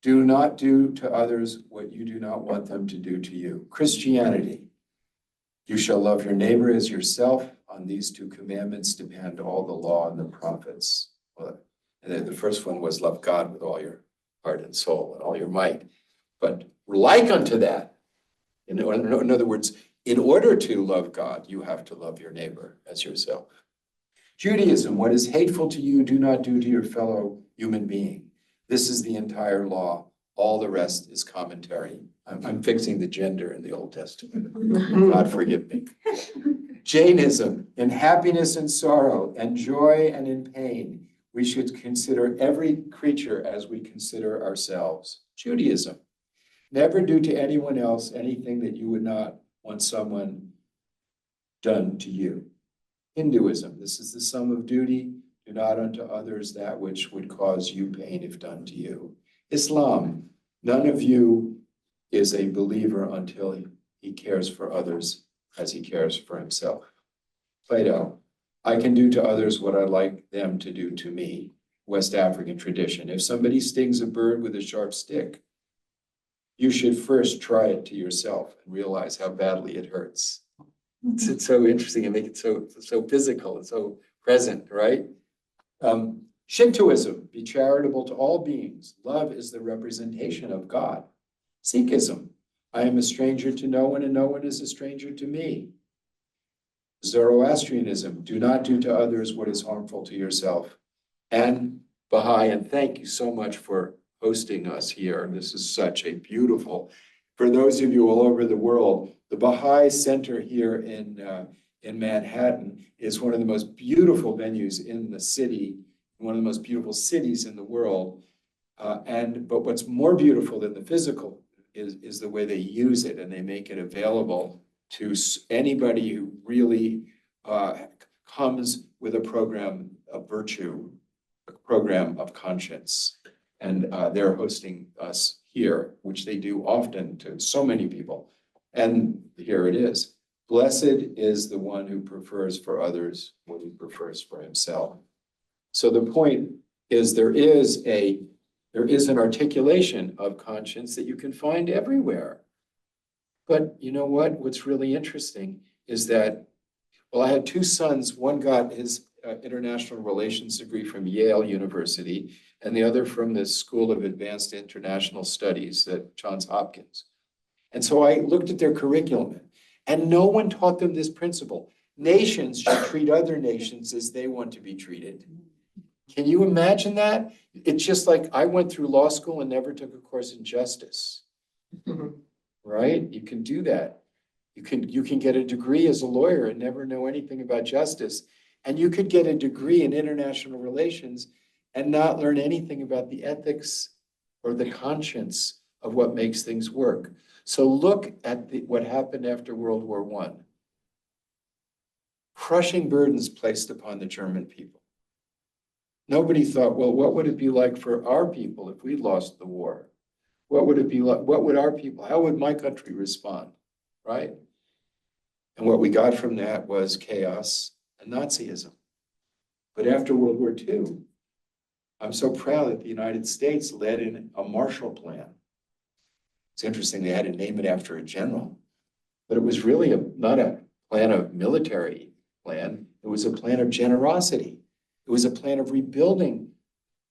do not do to others what you do not want them to do to you. Christianity, you shall love your neighbor as yourself. On these two commandments depend all the law and the prophets. Well, and then the first one was love God with all your heart and soul and all your might. But like unto that, in other words, in order to love God, you have to love your neighbor as yourself. Judaism, what is hateful to you, do not do to your fellow human being. This is the entire law. All the rest is commentary. I'm fixing the gender in the Old Testament. God forgive me. Jainism, in happiness and sorrow, and joy and in pain, we should consider every creature as we consider ourselves. Judaism, never do to anyone else anything that you would not want someone done to you. Hinduism, this is the sum of duty. Do not unto others that which would cause you pain if done to you. Islam, none of you is a believer until he cares for others as he cares for himself. Plato, I can do to others what I'd like them to do to me. West African tradition. If somebody stings a bird with a sharp stick, you should first try it to yourself and realize how badly it hurts. It's so interesting and make it so physical and so present, right? Shintoism, be charitable to all beings. Love is the representation of God. Sikhism, I am a stranger to no one and no one is a stranger to me. Zoroastrianism, do not do to others what is harmful to yourself. And Baha'i, and thank you so much for hosting us here. This is such a beautiful, for those of you all over the world, the Baha'i Center here in Manhattan is one of the most beautiful venues in the city, one of the most beautiful cities in the world. But what's more beautiful than the physical is the way they use it, and they make it available to anybody who really comes with a program of virtue, a program of conscience. And they're hosting us here, which they do often to so many people. And here it is. Blessed is the one who prefers for others what he prefers for himself. So the point is there is an articulation of conscience that you can find everywhere. But you know what? What's really interesting is that, well, I had two sons. One got his international relations degree from Yale University, and the other from the School of Advanced International Studies at Johns Hopkins. And so I looked at their curriculum, and no one taught them this principle. Nations should treat other nations as they want to be treated. Can you imagine that? It's just like I went through law school and never took a course in justice. Right? You can do that. You can get a degree as a lawyer and never know anything about justice. And you could get a degree in international relations and not learn anything about the ethics or the conscience of what makes things work. So look at what happened after World War I. Crushing burdens placed upon the German people. Nobody thought, well, what would it be like for our people if we lost the war? What would it be like? What would our people, how would my country respond, right? And what we got from that was chaos and Nazism. But after World War II, I'm so proud that the United States led in a Marshall Plan. It's interesting, they had to name it after a general, but it was really not a plan of military plan. It was a plan of generosity. It was a plan of rebuilding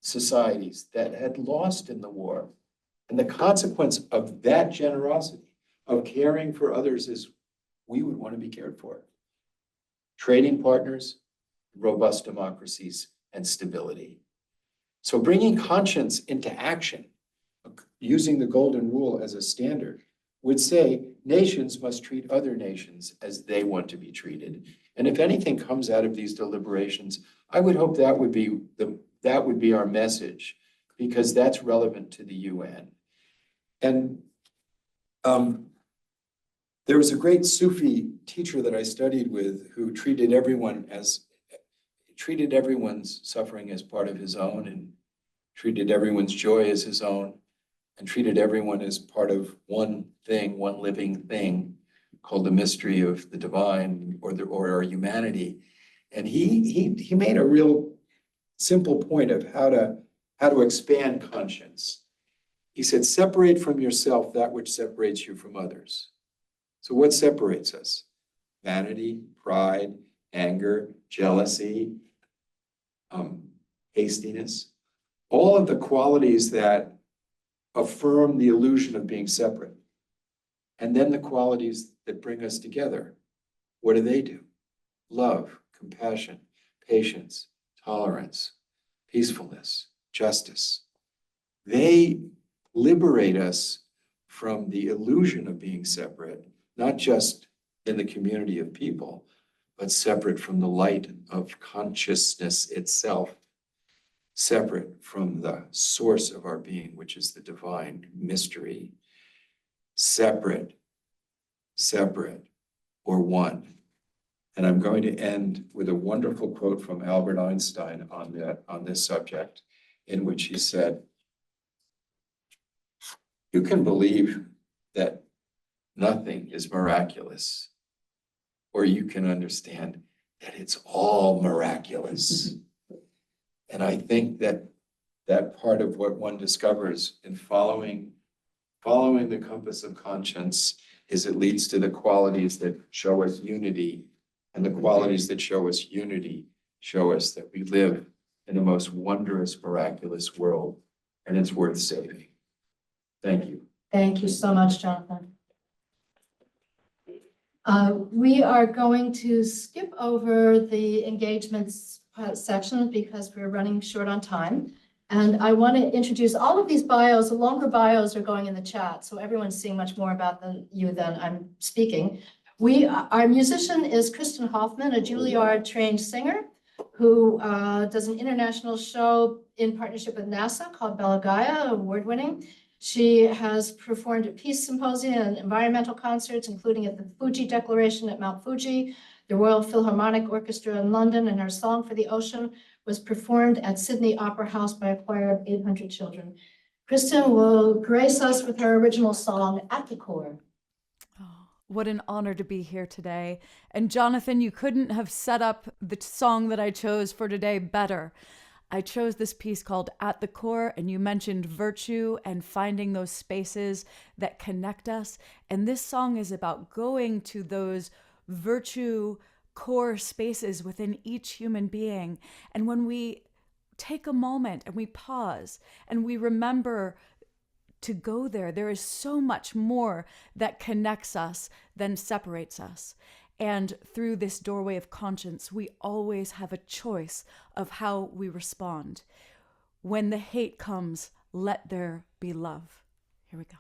societies that had lost in the war. And the consequence of that generosity, of caring for others, is we would want to be cared for. Trading partners, robust democracies, and stability. So bringing conscience into action, using the golden rule as a standard, would say nations must treat other nations as they want to be treated. And if anything comes out of these deliberations, I would hope that would be our message, because that's relevant to the UN. And there was a great Sufi teacher that I studied with who treated everyone as treated everyone's suffering as part of his own and treated everyone's joy as his own and treated everyone as part of one thing, one living thing called the mystery of the divine or our humanity. And he made a real simple point of how to expand conscience. He said, separate from yourself that which separates you from others. So what separates us? Vanity, pride, anger, jealousy, hastiness, all of the qualities that affirm the illusion of being separate. And then the qualities that bring us together. What do? Love, compassion, patience, tolerance, peacefulness, justice. They liberate us from the illusion of being separate, not just in the community of people, but separate from the light of consciousness itself, separate from the source of our being, which is the divine mystery, separate, or one. And I'm going to end with a wonderful quote from Albert Einstein on this subject, in which he said, "You can believe that nothing is miraculous, or you can understand that it's all miraculous." And I think that part of what one discovers in following the compass of conscience is it leads to the qualities that show us unity, and the qualities that show us unity show us that we live in the most wondrous, miraculous world, and it's worth saving. Thank you. Thank you so much, Jonathan. We are going to skip over the engagements section because we're running short on time. And I want to introduce all of these bios. The longer bios are going in the chat, so everyone's seeing much more about you than I'm speaking. Our musician is Kristen Hoffman, a Juilliard-trained singer who does an international show in partnership with NASA called Bella Gaia, award-winning. She has performed at peace symposia and environmental concerts, including at the Fuji Declaration at Mount Fuji, the Royal Philharmonic Orchestra in London, and her Song for the Ocean was performed at Sydney Opera House by a choir of 800 children. Kristen will grace us with her original song, At the Core. Oh, what an honor to be here today. And Jonathan, you couldn't have set up the song that I chose for today better. I chose this piece called At the Core, and you mentioned virtue and finding those spaces that connect us. And this song is about going to those virtue core spaces within each human being. And when we take a moment and we pause and we remember to go there, there is so much more that connects us than separates us. And through this doorway of conscience, we always have a choice of how we respond. When the hate comes, let there be love. Here we go.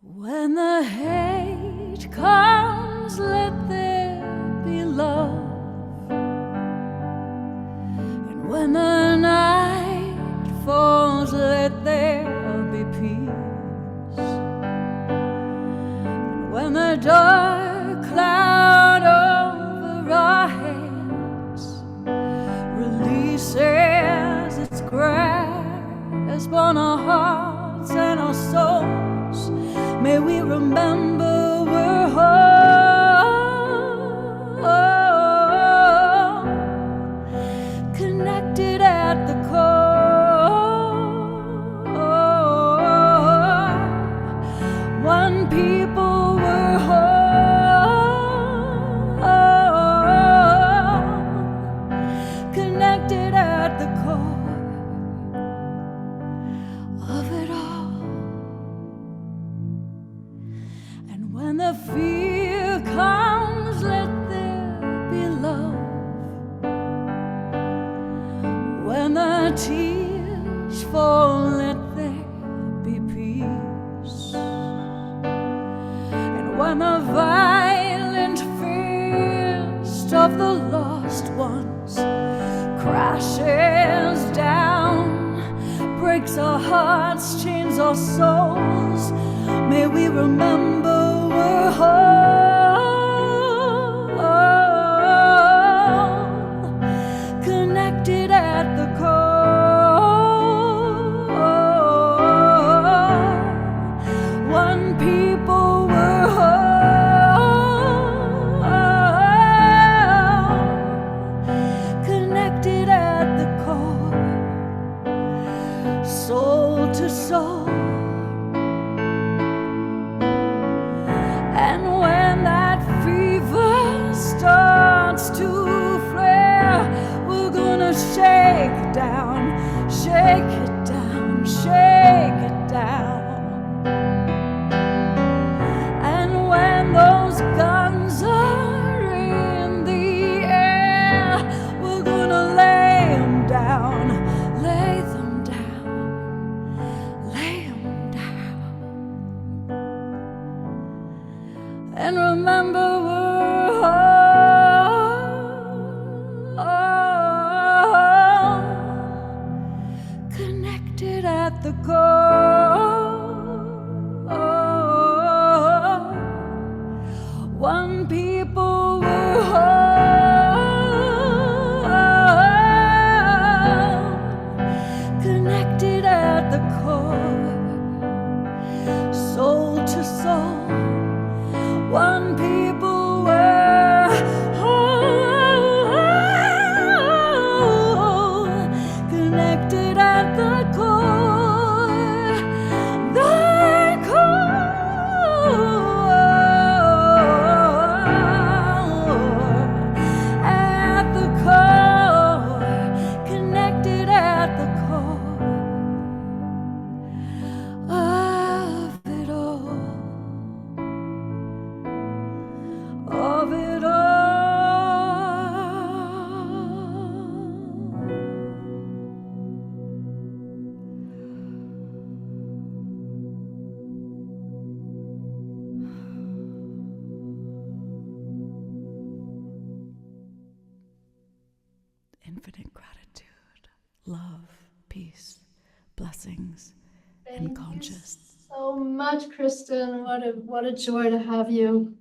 When the hate comes, let there be love. And when the night falls, let there be peace. And when the dark cloud over our heads releases its grasp on our hearts and our souls, may we remember we're whole, connected at the core. One people were whole, connected at the core of it all. And breaks our hearts, chains our souls. May we remember we're whole, connected at the core. One people we're whole, connected at the core, soul to soul. And when that fever starts to flare, we're gonna shake it down, shake it down, shake it down. And when those guns are in the air, we're gonna lay them down, lay them down, lay them down. And remember we're whole, connected at the core. One people we're whole, connected at the core, soul to soul. One people were whole, connected at the core, the core, at the core, connected at the core of it all. Of it all. Infinite gratitude, love, peace, blessings, and conscious. So much, Kristen. What a joy to have you.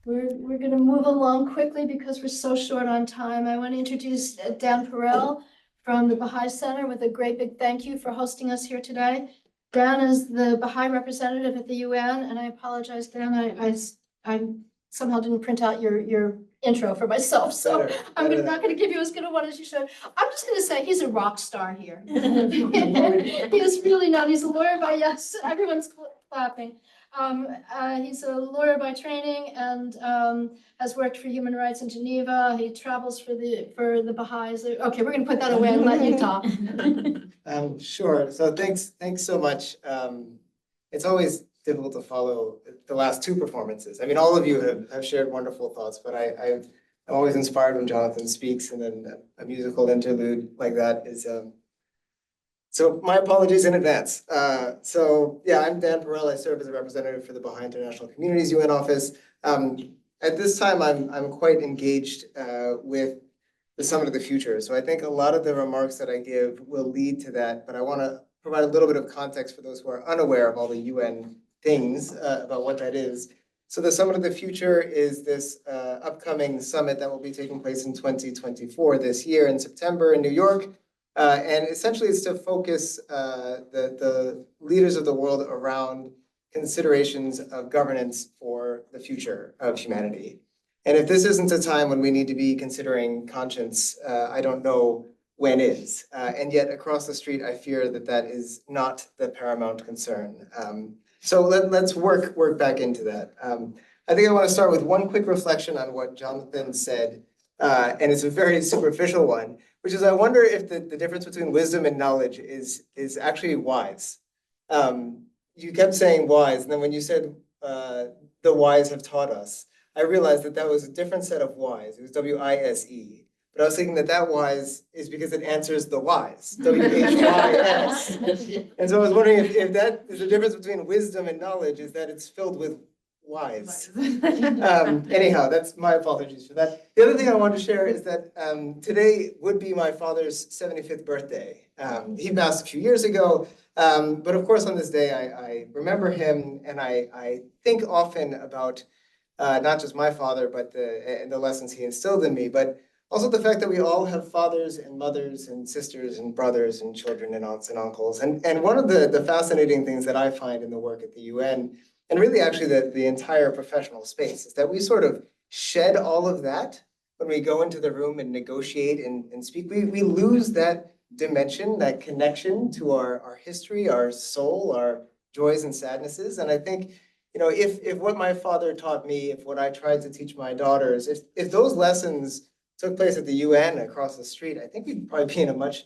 We're going to move along quickly because we're so short on time. I want to introduce Dan Perel from the Baha'i Center with a great big thank you for hosting us here today. Dan is the Baha'i representative at the UN, and I apologize, Dan, I somehow didn't print out your intro for myself, so I'm not going to give you as good a one as you should. I'm just going to say he's a rock star here. He is really not. He's a lawyer by, yes, everyone's clapping. He's a lawyer by training and has worked for human rights in Geneva. He travels for the Baha'is. Okay, we're going to put that away and let you talk. Sure. So thanks so much. It's always difficult to follow the last two performances. I mean, all of you have shared wonderful thoughts, but I'm always inspired when Jonathan speaks, and then a musical interlude like that is. So my apologies in advance. So yeah, I'm Dan Perel. I serve as a representative for the Baha'i International Community's UN office. At this time, I'm quite engaged with the Summit of the Future. So I think a lot of the remarks that I give will lead to that, but I want to provide a little bit of context for those who are unaware of all the UN things about what that is. So the Summit of the Future is this upcoming summit that will be taking place in 2024 this year in September in New York. And essentially it's to focus the leaders of the world around considerations of governance for the future of humanity. And if this isn't a time when we need to be considering conscience, I don't know when is. And yet across the street, I fear that that is not the paramount concern. So let's work back into that. I think I want to start with one quick reflection on what Jonathan said, and it's a very superficial one, which is I wonder if the difference between wisdom and knowledge is actually wise. You kept saying wise, and then when you said the wise have taught us, I realized that that was a different set of wise. It was W-I-S-E. But I was thinking that wise is because it answers the whys, W-H-Y-S. And so I was wondering if that is the difference between wisdom and knowledge, is that it's filled with wise. Anyhow, that's my apologies for that. The other thing I want to share is that today would be my father's 75th birthday. He passed a few years ago, but of course on this day I remember him, and I think often about not just my father, but the lessons he instilled in me, but also the fact that we all have fathers and mothers and sisters and brothers and children and aunts and uncles. And one of the fascinating things that I find in the work at the UN, and really actually the entire professional space, is that we sort of shed all of that when we go into the room and negotiate and speak. We lose that dimension, that connection to our history, our soul, our joys and sadnesses. And I think, you know, if what my father taught me, if what I tried to teach my daughters, if those lessons took place at the UN across the street, I think we'd probably be in a much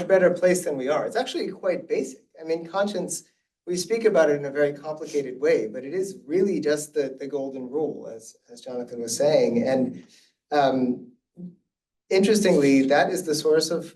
better place than we are. It's actually quite basic. I mean, conscience, we speak about it in a very complicated way, but it is really just the golden rule, as Jonathan was saying. And interestingly, that is the source of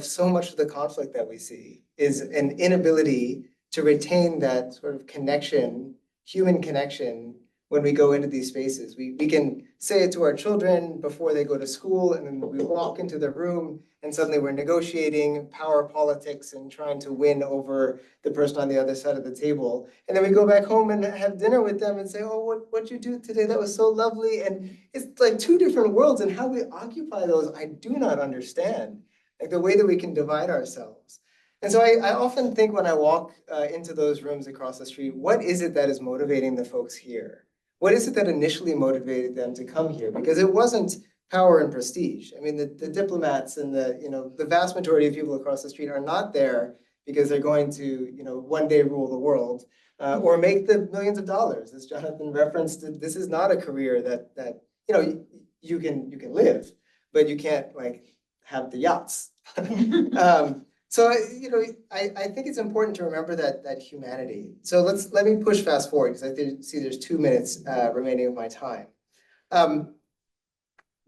so much of the conflict that we see, is an inability to retain that sort of connection, human connection, when we go into these spaces. We can say it to our children before they go to school, and then we walk into the room and suddenly we're negotiating power politics and trying to win over the person on the other side of the table. And then we go back home and have dinner with them and say, oh, what'd you do today? That was so lovely. And it's like two different worlds, and how we occupy those, I do not understand. Like the way that we can divide ourselves. And so I often think when I walk into those rooms across the street, what is it that is motivating the folks here? What is it that initially motivated them to come here? Because it wasn't power and prestige. I mean, the diplomats and the vast majority of people across the street are not there because they're going to, one day rule the world or make the millions of dollars. As Jonathan referenced, this is not a career that you can live, but you can't like have the yachts. So, I think it's important to remember that humanity. So let me push fast forward, because I see there's 2 minutes remaining of my time.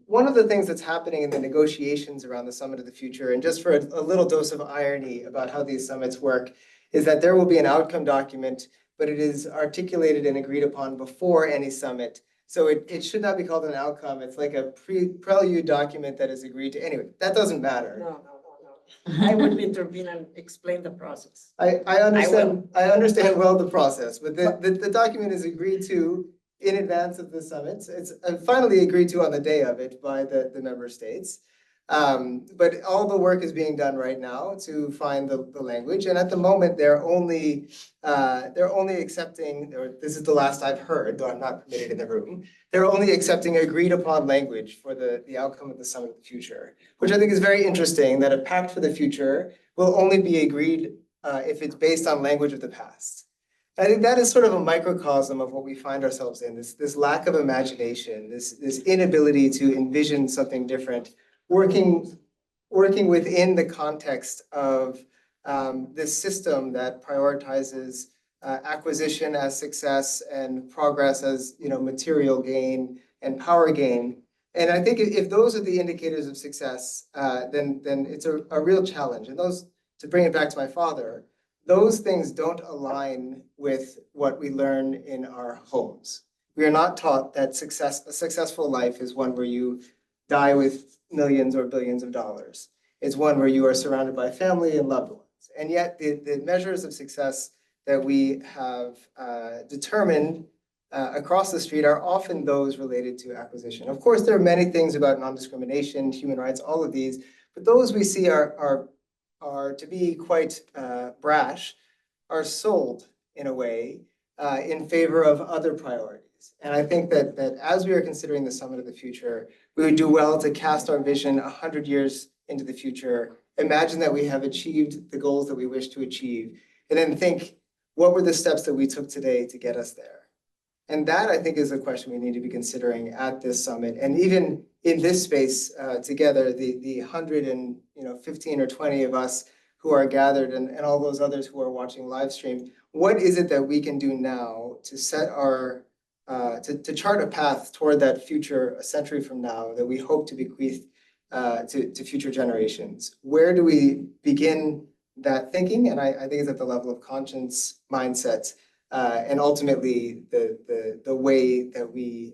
One of the things that's happening in the negotiations around the Summit of the Future, and just for a little dose of irony about how these summits work, is that there will be an outcome document, but it is articulated and agreed upon before any summit. So it should not be called an outcome. It's like a prelude document that is agreed to. Anyway, that doesn't matter. No. I will intervene and explain the process. I understand well the process, but the document is agreed to in advance of the summit. It's finally agreed to on the day of it by the member states. But all the work is being done right now to find the language. And at the moment, they're only accepting, or this is the last I've heard, though I'm not permitted in the room, they're only accepting agreed upon language for the outcome of the Summit of the Future, which I think is very interesting, that a pact for the future will only be agreed if it's based on language of the past. I think that is sort of a microcosm of what we find ourselves in, this lack of imagination, this inability to envision something different, working within the context of this system that prioritizes acquisition as success and progress as material gain and power gain. And I think if those are the indicators of success, then it's a real challenge. And those, to bring it back to my father, those things don't align with what we learn in our homes. We are not taught that a successful life is one where you die with millions or billions of dollars. It's one where you are surrounded by family and loved ones. And yet the measures of success that we have determined across the street are often those related to acquisition. Of course, there are many things about non-discrimination, human rights, all of these, but those we see are to be quite brash, are sold in a way in favor of other priorities. And I think that as we are considering the Summit of the Future, we would do well to cast our vision 100 years into the future, imagine that we have achieved the goals that we wish to achieve, and then think, what were the steps that we took today to get us there? And that, I think, is a question we need to be considering at this summit. And even in this space together, the 115 or 20 of us who are gathered and all those others who are watching live stream, what is it that we can do now to set to chart a path toward that future a century from now that we hope to bequeath to future generations? Where do we begin that thinking? And I think it's at the level of conscience mindset and ultimately the way that we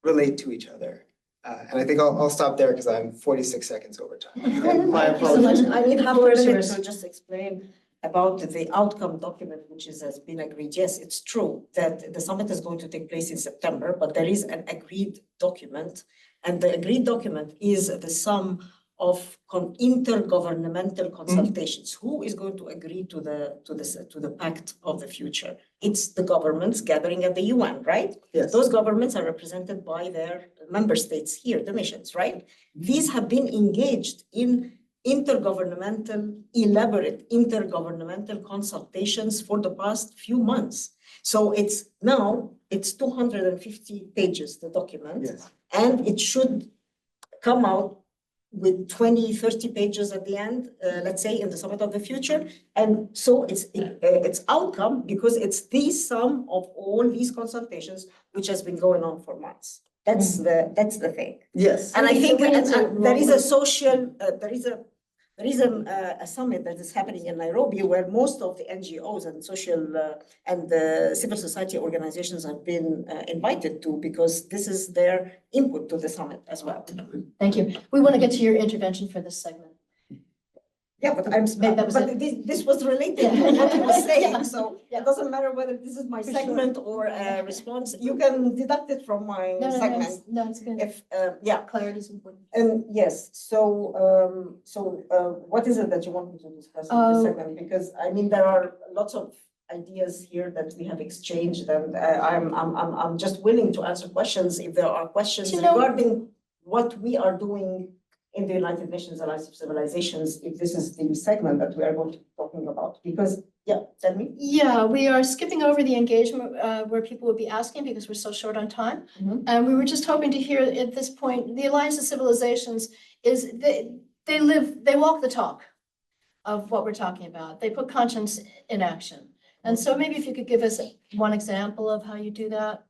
relate to each other. And I think I'll stop there because I'm 46 seconds over time. My Thank you so much. apologies. I need half a Floor is minute yours. to just explain about the outcome document, which has been agreed. Yes, it's true that the summit is going to take place in September, but there is an agreed document. And the agreed document is the sum of intergovernmental consultations. Who is going to agree to the pact of the future? It's the governments gathering at the UN, right? Yes. Those governments are represented by their member states here, the nations, right? These have been engaged in elaborate intergovernmental consultations for the past few months. So it's 250 pages, the document, Yes. and it should come out with 20, 30 pages at the end, let's say in the Summit of the Future. And so it's outcome because it's the sum of all these consultations, which has been going on for months. That's the thing. Yes. And I think We need to there is a roll social, there is a summit that is happening in Nairobi where most of the NGOs and social and civil society organizations have been invited to, because this is their input to the summit as well. Thank you. We want to get to your intervention for this segment. Yeah, but this was related to Yeah. what you were saying, so Yeah. it doesn't matter whether this is my For sure. segment or a response. You can deduct it from my No, segment. no, it's good. If yeah. Clarity is important. And yes, so what is it that you want me to discuss in this segment? Because I mean, there are lots of ideas here that we have exchanged, and I'm just willing to answer questions if there are questions regarding what we are doing in the United Nations Alliance of Civilizations, if this is the segment that we are going to be talking about. Because yeah, tell me. Yeah, we are skipping over the engagement where people would be asking because we're so short on time. And we were just hoping to hear at this point, the Alliance of Civilizations is they walk the talk of what we're talking about. They put conscience in action. And so maybe if you could give us one example of how you do that.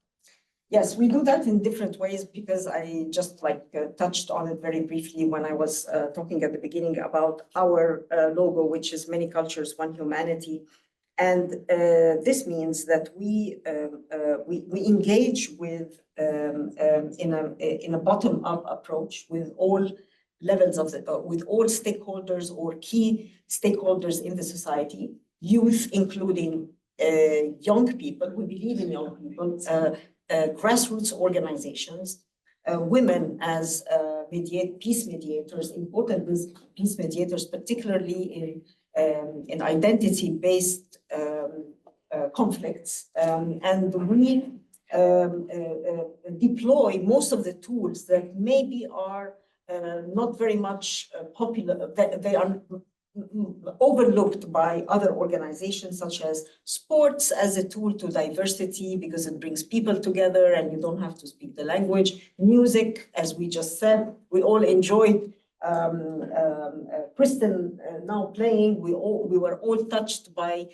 Yes, we do that in different ways because I just touched on it very briefly when I was talking at the beginning about our logo, which is many cultures, one humanity. And this means that we engage with in a bottom-up approach with all levels of with all stakeholders or key stakeholders in the society, youth, including young people. We believe in young people. Grassroots organizations, women as peace mediators, important peace mediators, particularly in identity-based conflicts. And we deploy most of the tools that maybe are not very much popular, they are overlooked by other organizations, such as sports as a tool to diversity because it brings people together and you don't have to speak the language. Music, as we just said, we all enjoyed Kristen now playing. We were all touched by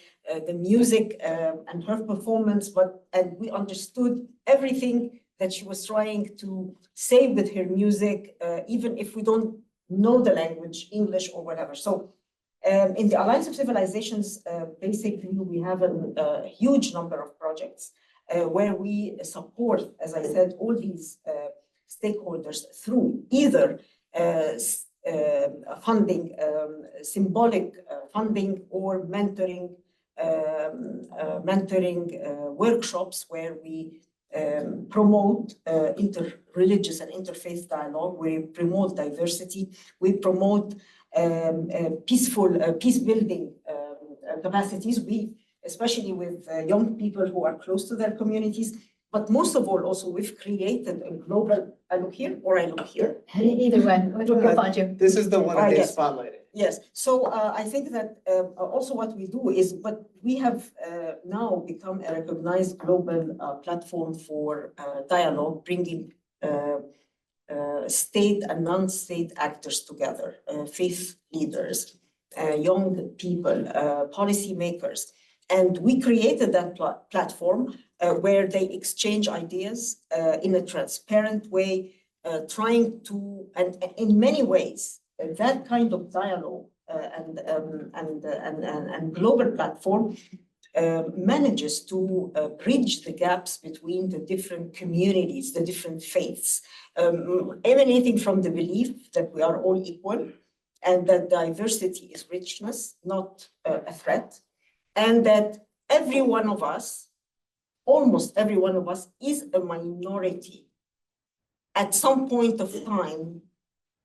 the music and her performance, and we understood everything that she was trying to say with her music, even if we don't know the language, English or whatever. So in the Alliance of Civilizations, basically, we have a huge number of projects where we support, as I said, all these stakeholders through either funding, symbolic funding, or mentoring workshops where we promote inter-religious and interfaith dialogue. We promote diversity. We promote peace building capacities. We, especially with young people who are close to their communities, but most of all, also we've created a global. I look here or I look here. Either way, we'll find you. This is the one that they Yes. spotlighted. Yes, so I think that also what we do is, but we have now become a recognized global platform for dialogue, bringing state and non-state actors together, faith leaders, young people, policymakers. And we created that platform where they exchange ideas in a transparent way, trying to, and in many ways, that kind of dialogue and global platform manages to bridge the gaps between the different communities, the different faiths, emanating from the belief that we are all equal and that diversity is richness, not a threat, and that every one of us, almost every one of us, is a minority at some point of time,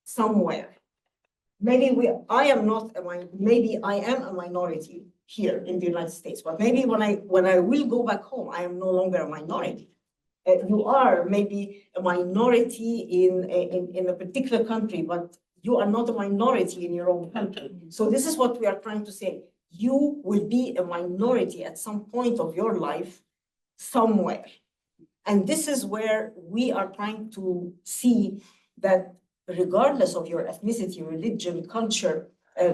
somewhere. Maybe I am not maybe I am a minority here in the United States, but maybe when I will go back home, I am no longer a minority. You are maybe a minority in a particular country, but you are not a minority in your own country. So this is what we are trying to say. You will be a minority at some point of your life somewhere. And this is where we are trying to see that regardless of your ethnicity, religion, culture,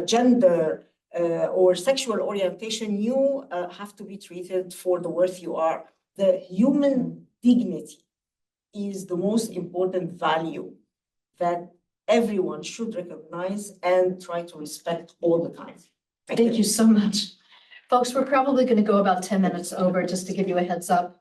gender, or sexual orientation, you have to be treated for the worth you are. The human dignity is the most important value that everyone should recognize and try to respect all the time. Thank you so much. Folks, we're probably going to go about 10 minutes over, just to give you a heads up.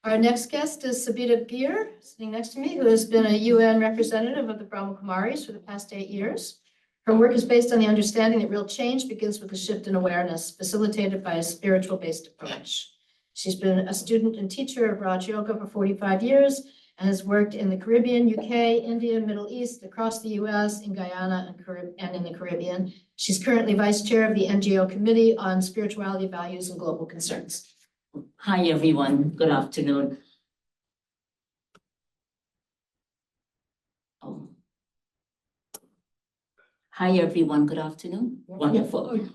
Our next guest is Sabita Gir, sitting next to me, who has been a UN representative of the Brahma Kumaris for the past 8 years. Her work is based on the understanding that real change begins with a shift in awareness, facilitated by a spiritual-based approach. She's been a student and teacher of Raj Yoga for 45 years and has worked in the Caribbean, UK, India, Middle East, across the US, in Guyana, and in the Caribbean. She's currently vice chair of the NGO Committee on Spirituality, Values, and Global Concerns. Hi, everyone. Good afternoon. Hi, everyone. Good afternoon. Wonderful.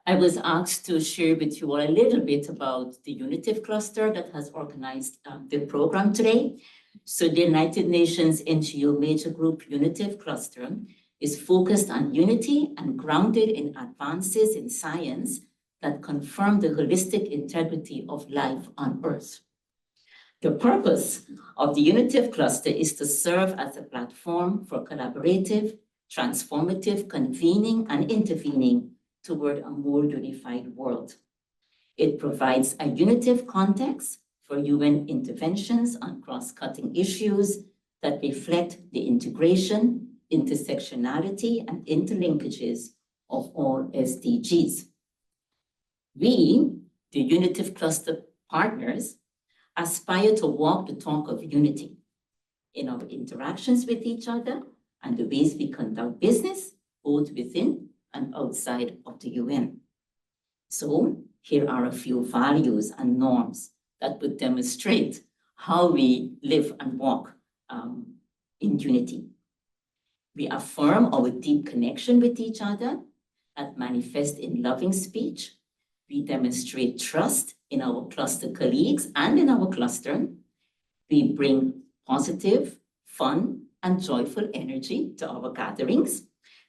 I was asked to share with you all a little bit about the Unitive Cluster that has organized the program today. So the United Nations NGO Major Group Unitive Cluster is focused on unity and grounded in advances in science that confirm the holistic integrity of life on Earth. The purpose of the Unitive Cluster is to serve as a platform for collaborative, transformative convening and intervening toward a more unified world. It provides a unitive context for UN interventions on cross-cutting issues that reflect the integration, intersectionality, and interlinkages of all SDGs. We, the Unitive Cluster partners, aspire to walk the talk of unity in our interactions with each other and the ways we conduct business, both within and outside of the UN. So here are a few values and norms that would demonstrate how we live and walk in unity. We affirm our deep connection with each other that manifests in loving speech. We demonstrate trust in our cluster colleagues and in our cluster. We bring positive, fun, and joyful energy to our gatherings.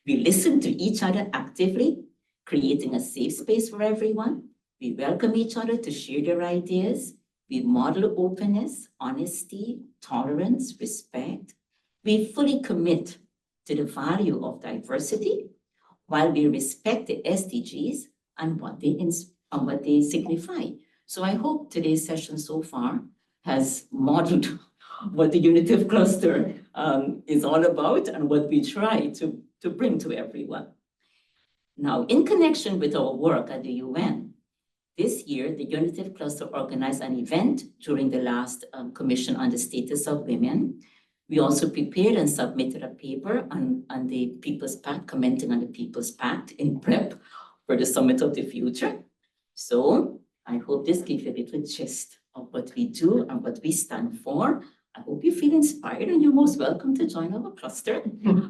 We listen to each other actively, creating a safe space for everyone. We welcome each other to share their ideas. We model openness, honesty, tolerance, respect. We fully commit to the value of diversity while we respect the SDGs and what they signify. So I hope today's session so far has modeled what the Unitive Cluster is all about and what we try to bring to everyone. Now, in connection with our work at the UN, this year, the Unitive Cluster organized an event during the last Commission on the Status of Women. We also prepared and submitted a paper on the People's Pact, commenting on the People's Pact in prep for the Summit of the Future. So I hope this gives you a little gist of what we do and what we stand for. I hope you feel inspired and you're most welcome to join our cluster.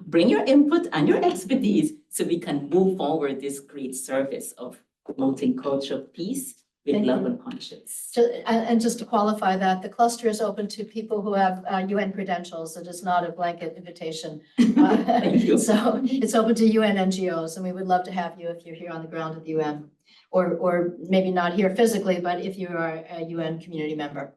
Bring your input and your expertise so we can move forward this great service of promoting culture of peace with love and conscience. And just to qualify that, the cluster is open to people who have UN credentials. It is not a blanket invitation. Thank you. So it's open to UN NGOs, and we would love to have you if you're here on the ground at the UN, or maybe not here physically, but if you are a UN community member.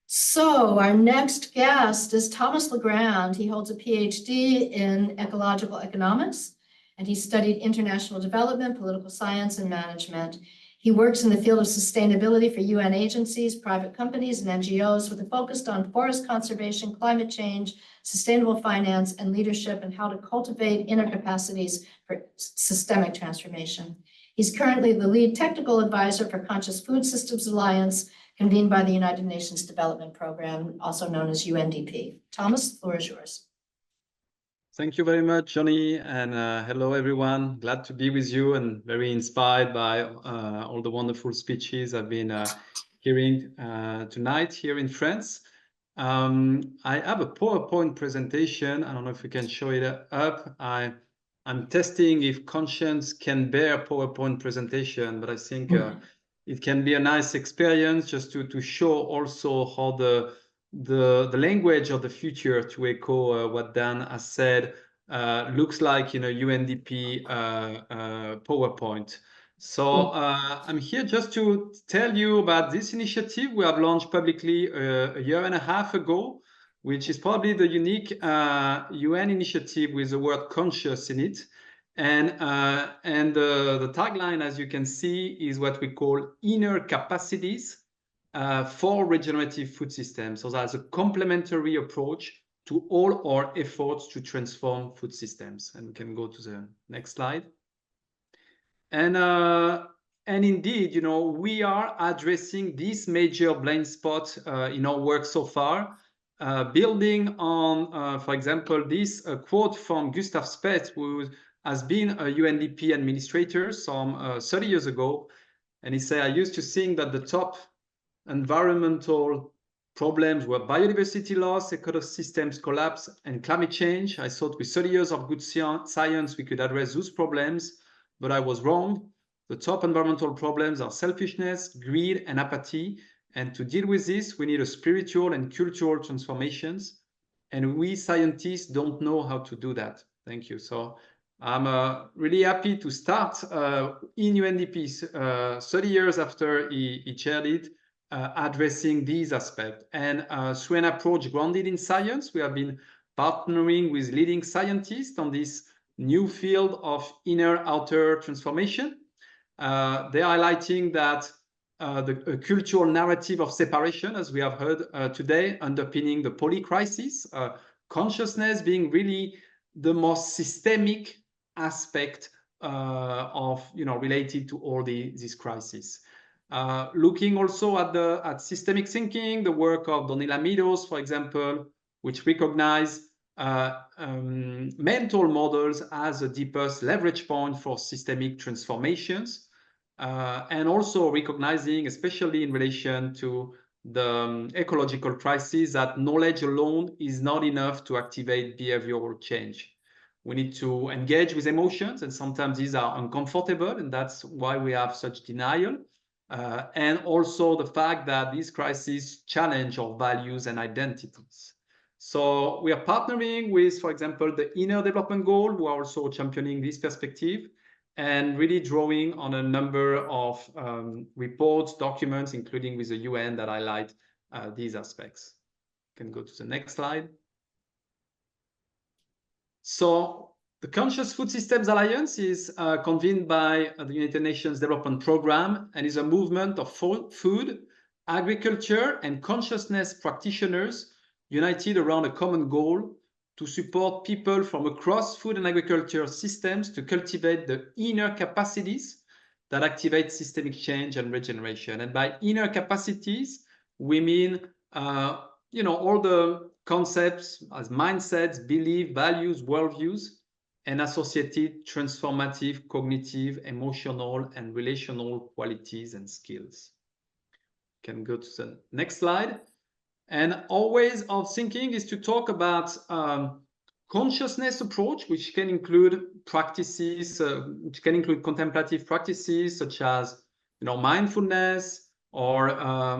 So our next guest is Thomas Legrand. He holds a PhD in ecological economics, and he studied international development, political science, and management. He works in the field of sustainability for UN agencies, private companies, and NGOs with a focus on forest conservation, climate change, sustainable finance, and leadership, and how to cultivate inner capacities for systemic transformation. He's currently the lead technical advisor for Conscious Food Systems Alliance, convened by the United Nations Development Program, also known as UNDP. Thomas, the floor is yours. Thank you very much, Johnny, and hello, everyone. Glad to be with you and very inspired by all the wonderful speeches I've been hearing tonight here in France. I have a PowerPoint presentation. I don't know if we can show it up. I'm testing if conscience can bear a PowerPoint presentation, but I think it can be a nice experience just to show also how the language of the future, to echo what Dan has said, looks like in a UNDP PowerPoint. So I'm here just to tell you about this initiative we have launched publicly a year and a half ago, which is probably the unique UN initiative with the word conscious in it. And the tagline, as you can see, is what we call inner capacities for regenerative food systems. So that's a complementary approach to all our efforts to transform food systems. And we can go to the next slide. And indeed, you know, we are addressing this major blind spot in our work so far, building on, for example, this quote from Gustav Speth, who has been a UNDP administrator some 30 years ago. And he said, I used to think that the top environmental problems were biodiversity loss, ecosystems collapse, and climate change. I thought with 30 years of good science, we could address those problems, but I was wrong. The top environmental problems are selfishness, greed, and apathy. And to deal with this, we need a spiritual and cultural transformations. And we scientists don't know how to do that. Thank you. So I'm really happy to start in UNDP 30 years after he chaired it, addressing these aspects. And through an approach grounded in science, we have been partnering with leading scientists on this new field of inner-outer transformation. They're highlighting that the cultural narrative of separation, as we have heard today, underpinning the poly-crisis, consciousness being really the most systemic aspect of, you know, related to all these crises. Looking also at systemic thinking, the work of Donella Meadows, for example, which recognize mental models as the deepest leverage point for systemic transformations, and also recognizing, especially in relation to the ecological crisis, that knowledge alone is not enough to activate behavioral change. We need to engage with emotions, and sometimes these are uncomfortable, and that's why we have such denial. And also the fact that these crises challenge our values and identities. So we are partnering with, for example, the Inner Development Goal, who are also championing this perspective, and really drawing on a number of reports, documents, including with the UN, that highlight these aspects. You can go to the next slide. So the Conscious Food Systems Alliance is convened by the United Nations Development Program and is a movement of food, agriculture, and consciousness practitioners united around a common goal to support people from across food and agriculture systems to cultivate the inner capacities that activate systemic change and regeneration. And by inner capacities, we mean, you know, all the concepts as mindsets, beliefs, values, worldviews, and associated transformative, cognitive, emotional, and relational qualities and skills. Can go to the next slide. And our ways of thinking is to talk about consciousness approach, which can include practices, which can include contemplative practices such as, you know, mindfulness or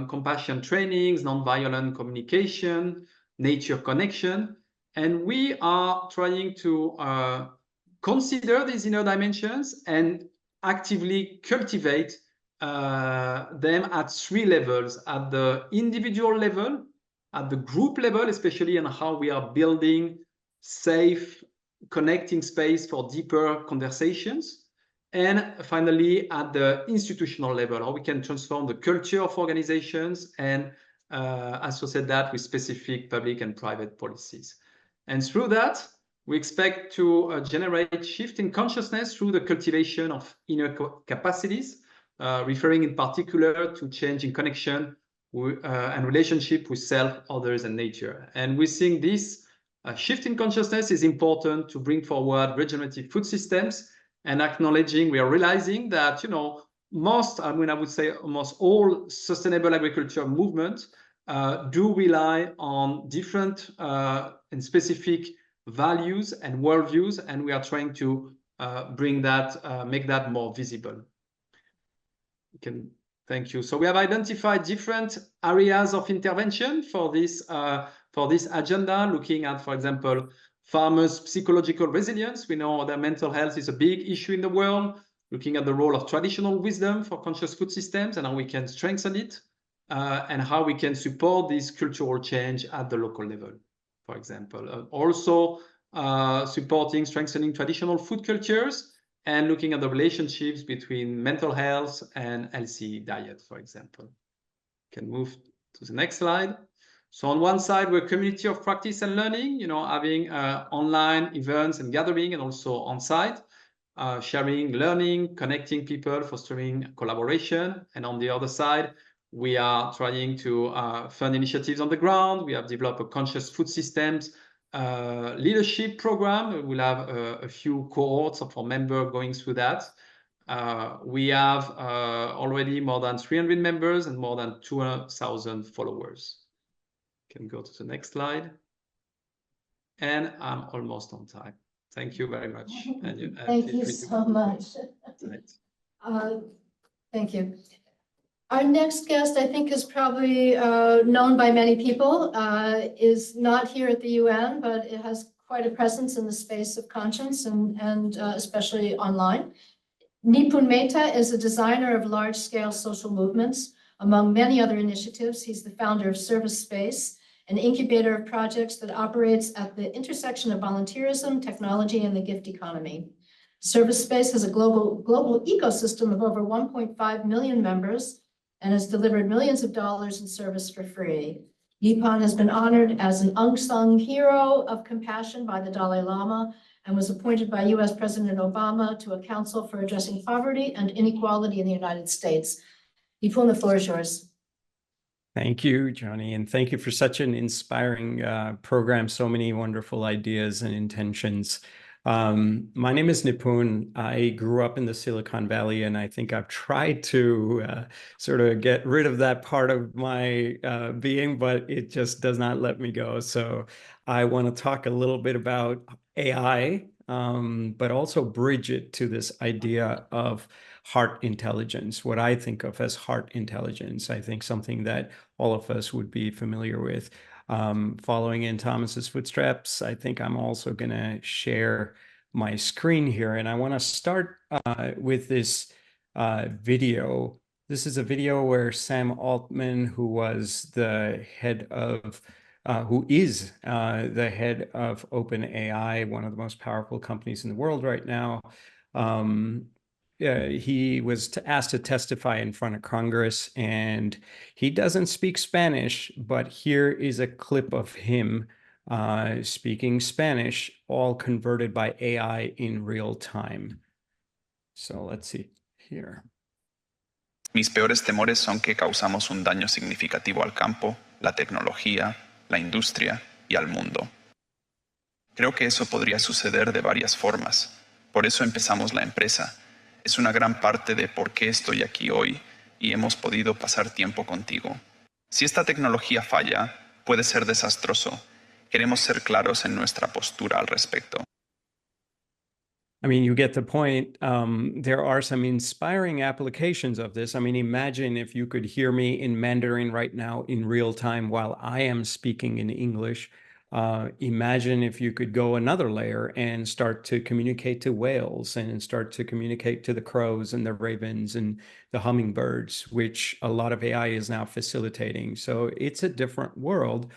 compassion trainings, nonviolent communication, nature connection. And we are trying to consider these inner dimensions and actively cultivate them at three levels: at the individual level, at the group level, especially on how we are building safe, connecting space for deeper conversations, And finally, at the institutional level, how we can transform the culture of organizations and associate that with specific public and private policies. And through that, we expect to generate shift in consciousness through the cultivation of inner capacities, referring in particular to change in connection and relationship with self, others, and nature. And we think this shift in consciousness is important to bring forward regenerative food systems, and acknowledging, we are realizing that, you know, I would say almost all sustainable agriculture movements do rely on different and specific values and worldviews, and we are trying to bring that, make that more visible. Thank you. So we have identified different areas of intervention for this agenda, looking at, for example, farmers' psychological resilience. We know that mental health is a big issue in the world, looking at the role of traditional wisdom for conscious food systems and how we can strengthen it, and how we can support this cultural change at the local level, for example. Also supporting, strengthening traditional food cultures, and looking at the relationships between mental health and healthy diet, for example. Can move to the next slide. So on one side, we're a community of practice and learning, you know, having online events and gathering, and also on site, sharing, learning, connecting people, fostering collaboration. And on the other side, we are trying to fund initiatives on the ground. We have developed a conscious food systems leadership program. We'll have a few cohorts of our members going through that. We have already more than 300 members and more than 200,000 followers. Can go to the next slide. And I'm almost on time. Thank you very much. Thank you so much. Thank you. Our next guest, I think, is probably known by many people, is not here at the UN, but it has quite a presence in the space of conscience and especially online. Nipun Mehta is a designer of large-scale social movements. Among many other initiatives, he's the founder of Service Space, an incubator of projects that operates at the intersection of volunteerism, technology, and the gift economy. Service Space has a global ecosystem of over 1.5 million members and has delivered millions of dollars in service for free. Nipun has been honored as an unsung hero of compassion by the Dalai Lama and was appointed by US President Obama to a council for addressing poverty and inequality in the United States. Nipun, the floor is yours. Thank you, Johnny, and thank you for such an inspiring program, so many wonderful ideas and intentions. My name is Nipun. I grew up in the Silicon Valley, and I think I've tried to sort of get rid of that part of my being, but it just does not let me go. So I want to talk a little bit about AI, but also bridge it to this idea of heart intelligence, what I think of as heart intelligence. I think something that all of us would be familiar with. Following in Thomas's footsteps, I think I'm also going to share my screen here. And I want to start with this video. This is a video where Sam Altman, who was the head of, who is the head of OpenAI, one of the most powerful companies in the world right now, he was asked to testify in front of Congress, and he doesn't speak Spanish, but here is a clip of him speaking Spanish, all converted by AI in real time. So let's see here. Mis peores temores son que causamos un daño significativo al campo, la tecnología, la industria y al mundo. Creo que eso podría suceder de varias formas. Por eso empezamos la empresa. Es una gran parte de por qué estoy aquí hoy y hemos podido pasar tiempo contigo. Si esta tecnología falla, puede ser desastroso. Queremos ser claros en nuestra postura al respecto. I mean, you get the point. There are some inspiring applications of this. I mean, imagine if you could hear me in Mandarin right now in real time while I am speaking in English. Imagine if you could go another layer and start to communicate to whales and start to communicate to the crows and the ravens and the hummingbirds, which a lot of AI is now facilitating. So it's a different world.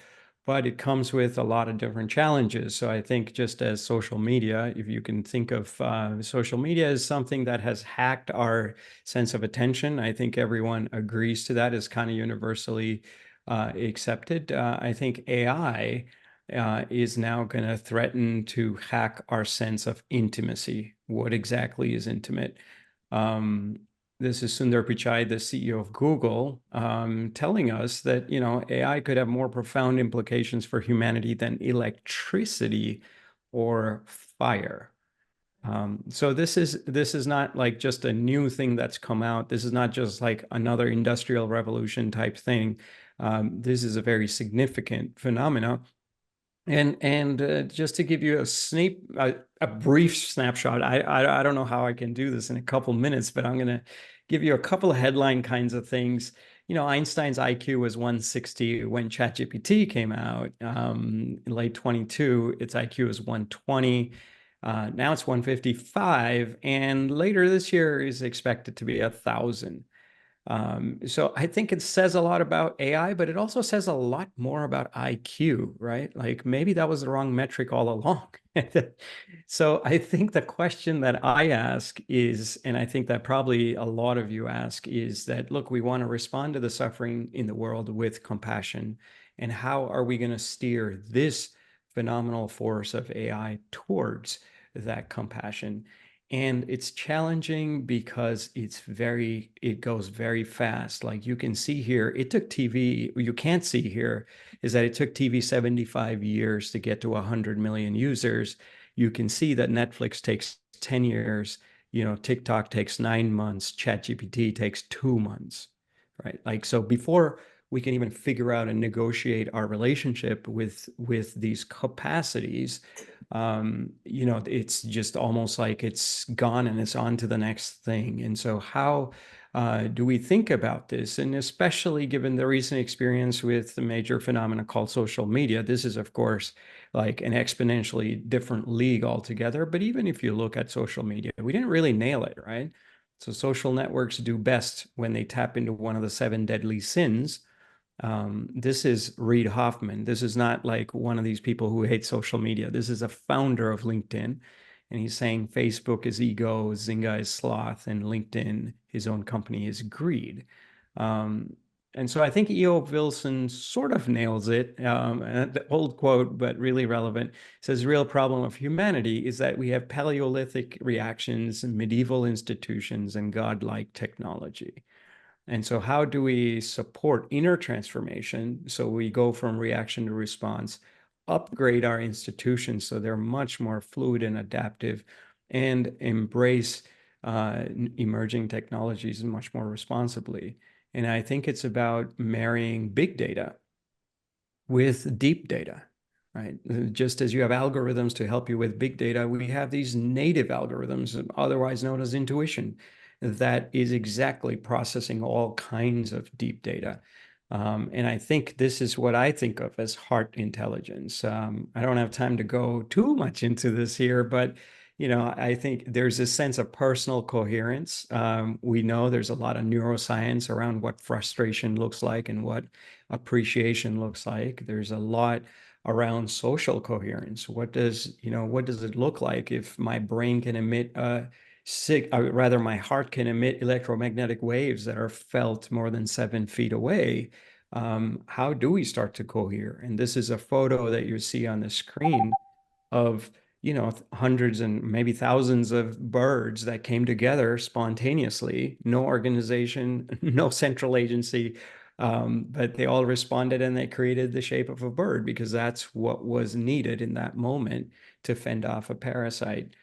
but it comes with a lot of different challenges. So I think just as social media, if you can think of social media as something that has hacked our sense of attention, I think everyone agrees to that, is kind of universally accepted. I think AI is now going to threaten to hack our sense of intimacy. What exactly is intimate? This is Sundar Pichai, the CEO of Google, telling us that, you know, AI could have more profound implications for humanity than electricity or fire. So this is not like just a new thing that's come out. This is not just like another industrial revolution type thing. This is a very significant phenomenon. And just to give you a brief snapshot, I don't know how I can do this in a couple minutes, but I'm going to give you a couple of headline kinds of things. You know, Einstein's IQ was 160 when ChatGPT came out in late 22. Its IQ was 120. Now it's 155, and later this year is expected to be 1,000. So I think it says a lot about AI, but it also says a lot more about IQ, right? Like maybe that was the wrong metric all along. So I think the question that I ask is, and I think that probably a lot of you ask, is that, look, we want to respond to the suffering in the world with compassion. And how are we going to steer this phenomenal force of AI towards that compassion? And it's challenging because it goes very fast. Like you can see here, it took TV, you can't see here, is that it took TV 75 years to get to 100 million users. You can see that Netflix takes 10 years, you know, TikTok takes 9 months, ChatGPT takes 2 months, right? Like, so before we can even figure out and negotiate our relationship with these capacities, you know, it's just almost like it's gone and it's on to the next thing. And so how do we think about this? And especially given the recent experience with the major phenomena called social media, this is, of course, like an exponentially different league altogether. But even if you look at social media, we didn't really nail it, right? So social networks do best when they tap into one of the 7 deadly sins. This is Reid Hoffman. This is not like one of these people who hate social media. This is a founder of LinkedIn. And he's saying Facebook is ego, Zynga is sloth, and LinkedIn, his own company, is greed. And so I think E.O. Wilson sort of nails it. The old quote, but really relevant, says, real problem of humanity is that we have Paleolithic reactions, medieval institutions, and godlike technology. And so how do we support inner transformation so we go from reaction to response, upgrade our institutions so they're much more fluid and adaptive, and embrace emerging technologies much more responsibly? And I think it's about marrying big data with deep data, right? Just as you have algorithms to help you with big data, we have these native algorithms, otherwise known as intuition, that is exactly processing all kinds of deep data. And I think this is what I think of as heart intelligence. I don't have time to go too much into this here, but you know, I think there's a sense of personal coherence. We know there's a lot of neuroscience around what frustration looks like and what appreciation looks like. There's a lot around social coherence. What does it look like if my brain can emit my heart can emit electromagnetic waves that are felt more than 7 feet away? How do we start to cohere? And this is a photo that you see on the screen of, you know, hundreds and maybe thousands of birds that came together spontaneously, no organization, no central agency, but they all responded and they created the shape of a bird because that's what was needed in that moment to fend off a parasite.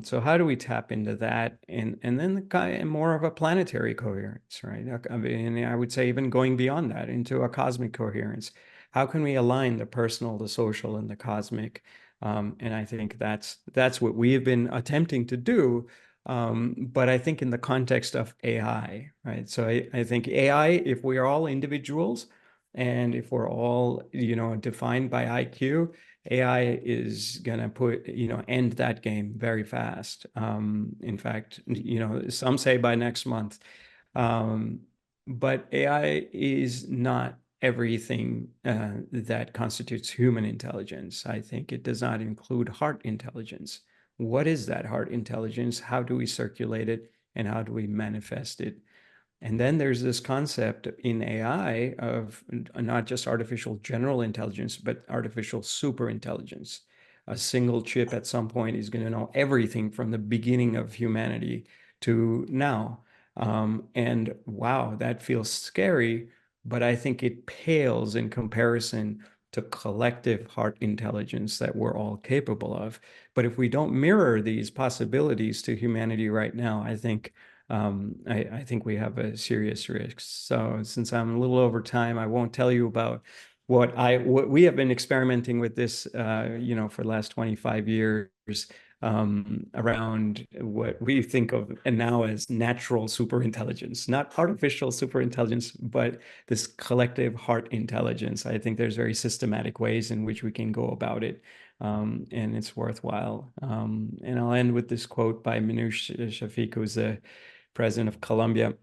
So how do we tap into that? And then more of a planetary coherence, right? I mean, I would say even going beyond that into a cosmic coherence. How can we align the personal, the social, and the cosmic? And I think that's what we have been attempting to do. But I think in the context of AI, right? So I think AI, if we are all individuals and if we're all, you know, defined by IQ, AI is going to end that game very fast. In fact, you know, some say by next month. But AI is not everything that constitutes human intelligence. I think it does not include heart intelligence. What is that heart intelligence? How do we circulate it? And how do we manifest it? And then there's this concept in AI of not just artificial general intelligence, but artificial super intelligence. A single chip at some point is going to know everything from the beginning of humanity to now. And wow, that feels scary, but I think it pales in comparison to collective heart intelligence that we're all capable of. But if we don't mirror these possibilities to humanity right now, I think we have a serious risk. So since I'm a little over time, I won't tell you about what we have been experimenting with this, for the last 25 years around what we think of and now as natural superintelligence, not artificial superintelligence, but this collective heart intelligence. I think there's very systematic ways in which we can go about it. And it's worthwhile. And I'll end with this quote by Minouche Shafik, who's the president of Colombia.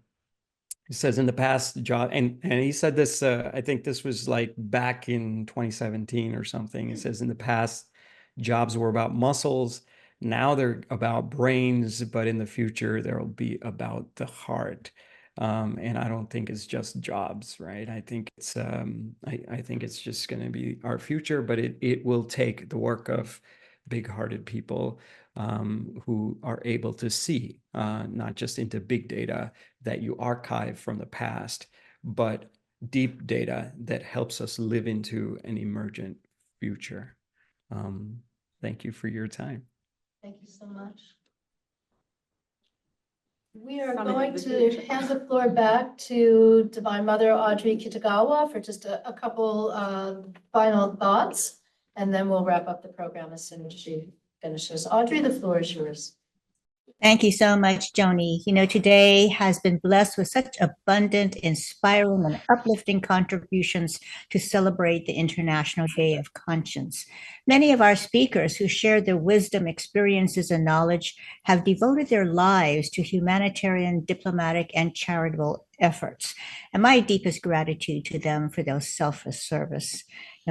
He says in the past, and he said this, I think this was like back in 2017 or something. He says in the past, jobs were about muscles. Now they're about brains, but in the future, they'll be about the heart. And I don't think it's just jobs, right? I think it's I think it's just going to be our future, but it will take the work of big-hearted people who are able to see not just into big data that you archive from the past, but deep data that helps us live into an emergent future. Thank you for your time. Thank you so much. We are going to hand the floor back to Divine Mother Audrey Kitagawa for just a couple final thoughts, and then we'll wrap up the program as soon as she finishes. Audrey, the floor is yours. Thank you so much, Joni. Today has been blessed with such abundant, inspiring, and uplifting contributions to celebrate the International Day of Conscience. Many of our speakers who shared their wisdom, experiences, and knowledge have devoted their lives to humanitarian, diplomatic, and charitable efforts. And my deepest gratitude to them for their selfless service.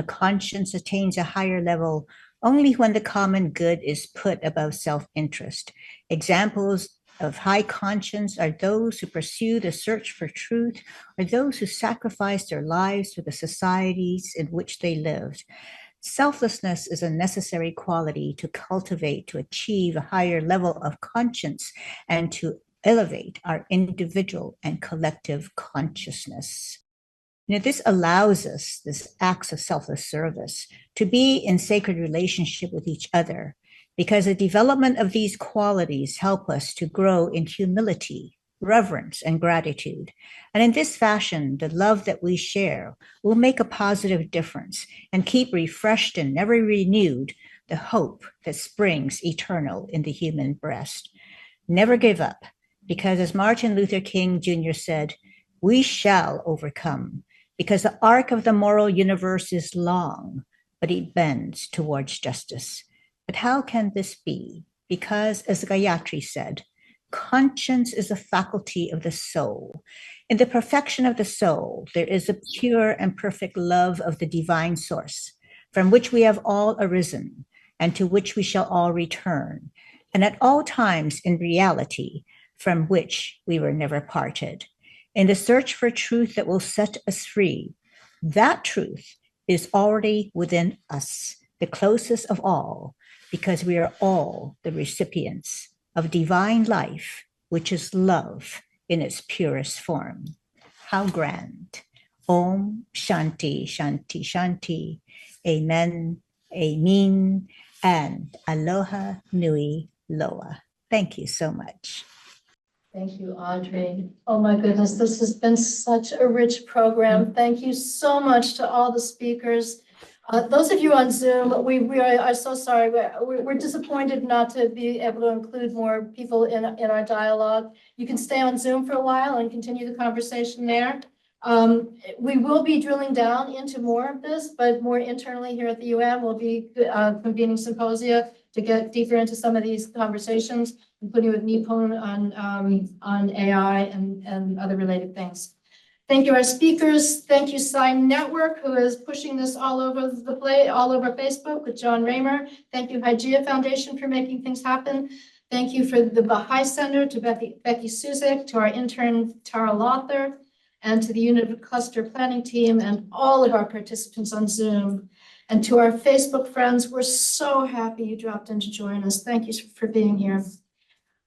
Conscience attains a higher level only when the common good is put above self-interest. Examples of high conscience are those who pursue the search for truth, or those who sacrifice their lives for the societies in which they lived. Selflessness is a necessary quality to cultivate, to achieve a higher level of conscience, and to elevate our individual and collective consciousness. This allows us, this acts of selfless service, to be in sacred relationship with each other, because the development of these qualities help us to grow in humility, reverence, and gratitude. And in this fashion, the love that we share will make a positive difference and keep refreshed and never renewed the hope that springs eternal in the human breast. Never give up, because as Martin Luther King Jr. said, we shall overcome, because the arc of the moral universe is long, but it bends towards justice. But how can this be? Because, as Gayatri said, conscience is a faculty of the soul. In the perfection of the soul, there is a pure and perfect love of the divine source, from which we have all arisen, and to which we shall all return, and at all times in reality, from which we were never parted. In the search for truth that will set us free, that truth is already within us, the closest of all, because we are all the recipients of divine life, which is love in its purest form. How grand. Om Shanti, Shanti, Shanti. Amen, Amen, and Aloha Nui Loa. Thank you so much. Thank you, Audrey. Oh my goodness, this has been such a rich program. Thank you so much to all the speakers. Those of you on Zoom, we are so sorry. We're disappointed not to be able to include more people in our dialogue. You can stay on Zoom for a while and continue the conversation there. We will be drilling down into more of this, but more internally here at the UM, we'll be convening symposia to get deeper into some of these conversations, including with Nippon on AI and other related things. Thank you, our speakers. Thank you, Sign Network, who is pushing this all over the place, all over Facebook with John Raymer. Thank you, Hygeia Foundation, for making things happen. Thank you for the Baha'i Center, to Becky Suzek, to our intern, Tara Lother, and to the Unit Cluster Planning Team and all of our participants on Zoom. And to our Facebook friends, we're so happy you dropped in to join us. Thank you for being here.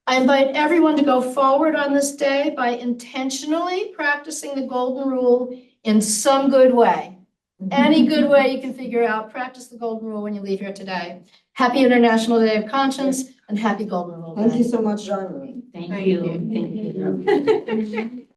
I invite everyone to go forward on this day by intentionally practicing the golden rule in some good way. Any good way you can figure out, practice the golden rule when you leave here today. Happy International Day of Conscience and happy Golden Rule Day. Thank you so much, Jean-Marie. Thank you. Thank you.